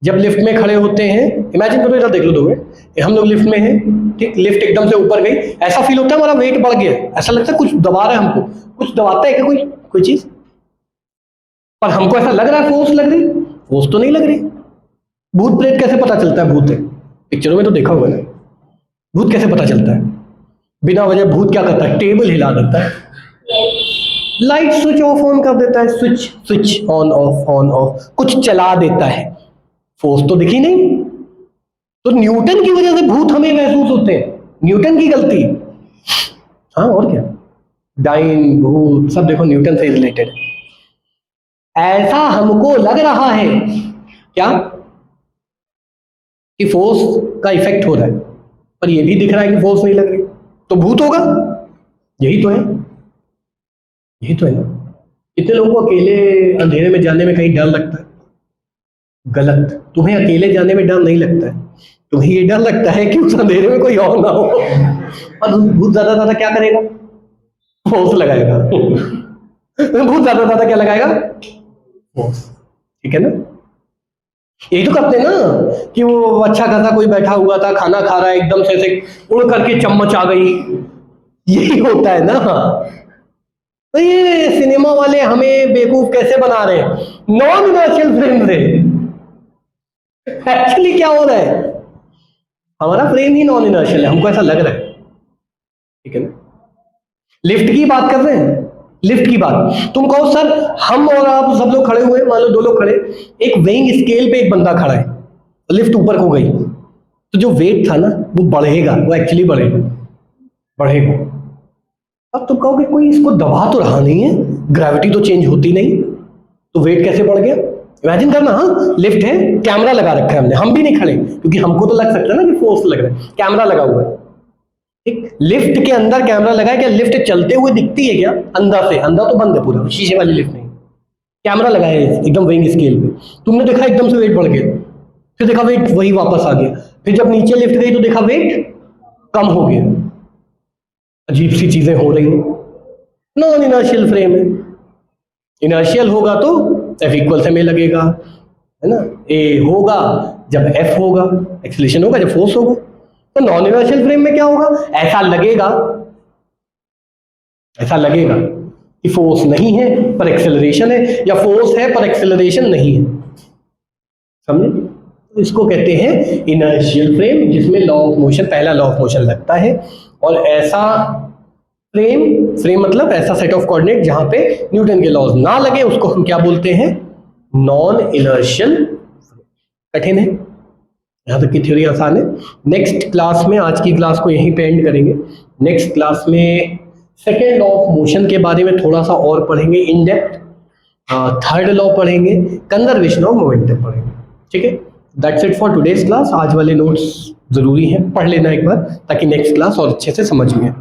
जब लिफ्ट में खड़े होते हैं, इमेजिन करो, इधर देख लो 2 मिनट, हम लोग लिफ्ट में हैं, ठीक, लिफ्ट एकदम से ऊपर गई, ऐसा फील होता है हमारा वेट बढ़ गया, ऐसा लगता है कुछ दबा रहा है हमको, कुछ दबाता है क्या कोई चीज, पर हमको ऐसा लग रहा है फोर्स लग रही, फोर्स तो नहीं लग रही। भूत प्रेत कैसे पता चलता है, भूत है पिक्चरों में तो देखा हुआ ना, भूत कैसे पता चलता है, बिना वजह भूत क्या करता है, टेबल हिला देता है, लाइट स्विच ऑफ ऑन कर देता है, स्विच ऑन ऑफ कुछ चला देता है, फोर्स तो दिखी नहीं। तो न्यूटन की वजह से भूत हमें महसूस होते हैं, न्यूटन की गलती, हाँ और क्या, डाइन भूत सब देखो न्यूटन से रिलेटेड। ऐसा हमको लग रहा है क्या कि फोर्स का इफेक्ट हो रहा है, पर यह भी दिख रहा है कि फोर्स नहीं लग रही, तो भूत होगा, यही तो है ना। कितने लोगों को अकेले अंधेरे में जाने में कहीं डर लगता है, गलत, तुम्हें अकेले जाने में डर नहीं लगता है, तुम्हें ये डर लगता है कि उस अंधेरे में कोई और ना हो, और भूत ज्यादा क्या करेगा, फोर्स लगाएगा। भूत ज्यादा क्या लगाएगा, फोर्स, ठीक है ना। यही तो करते हैं ना कि वो अच्छा खासा कोई बैठा हुआ था, खाना खा रहा है, एकदम से ऐसे उड़ करके चम्मच आ गई, यही होता है ना। तो ये सिनेमा वाले हमें बेवकूफ कैसे बना रहे हैं, नॉन इनर्शियल फ्रेम से। एक्चुअली क्या हो रहा है, हमारा फ्रेम ही नॉन इनर्शियल है, हमको ऐसा लग रहा है, ठीक है ना। लिफ्ट की बात कर रहे हैं, लिफ्ट की बात, तुम कहो सर हम और आप सब लोग खड़े हुए, मान लो 2 लोग खड़े, एक वेइंग स्केल पे एक बंदा खड़ा है, लिफ्ट ऊपर को गई, तो जो वेट था ना वो बढ़ेगा, वो एक्चुअली बढ़ेगा। अब तुम कहोगे कोई इसको दबा तो रहा नहीं है, ग्रेविटी तो चेंज होती नहीं, तो वेट कैसे बढ़ गया। इमेजिन करना, हाँ लिफ्ट है, कैमरा लगा रखा है हमने, हम भी नहीं खड़े क्योंकि हमको तो लग सकता है ना कि फोर्स लग रहा है, कैमरा लगा हुआ है, ठीक, लिफ्ट के अंदर कैमरा लगा है, क्या लिफ्ट चलते हुए दिखती है क्या, अंदर से, अंदर तो बंद है पूरा, शीशे वाली लिफ्ट नहीं, कैमरा लगा है एकदम वेइंग स्केल पे, तुमने देखा एकदम से वेट बढ़ गया, फिर देखा वेट वही वापस आ गया, फिर जब नीचे लिफ्ट गई तो देखा वेट कम हो गया, अजीब सी चीजें हो रही हैं, नॉन इनर्शियल फ्रेम है। इनर्शियल होगा तो F इक्वल से में लगेगा, है ना। ए होगा जब F होगा, एक्सेलरेशन होगा जब फोर्स होगा। तो नॉन इनर्शियल फ्रेम में क्या होगा, ऐसा लगेगा कि फोर्स नहीं है पर एक्सेलरेशन है, या फोर्स है पर एक्सेलरेशन नहीं है, समझे। तो इसको कहते हैं इनर्शियल फ्रेम, जिसमें लॉ ऑफ मोशन, पहला लॉ ऑफ मोशन लगता है। और ऐसा फ्रेम मतलब ऐसा सेट ऑफ कोऑर्डिनेट जहां पे न्यूटन के लॉज ना लगे, उसको हम क्या बोलते हैं, नॉन इनर्शियल। कठिन है, यहां तक की थ्योरी आसान है। नेक्स्ट क्लास में, आज की क्लास को यहीं पे एंड करेंगे। नेक्स्ट क्लास में सेकेंड लॉ ऑफ मोशन के बारे में थोड़ा सा और पढ़ेंगे इन डेप्थ। थर्ड लॉ पढ़ेंगे, कंजर्वेशन ऑफ मोमेंटम पढ़ेंगे, ठीक है। That's it for today's class. आज वाले नोट्स जरूरी हैं, पढ़ लेना एक बार ताकि नेक्स्ट क्लास और अच्छे से समझ में आए।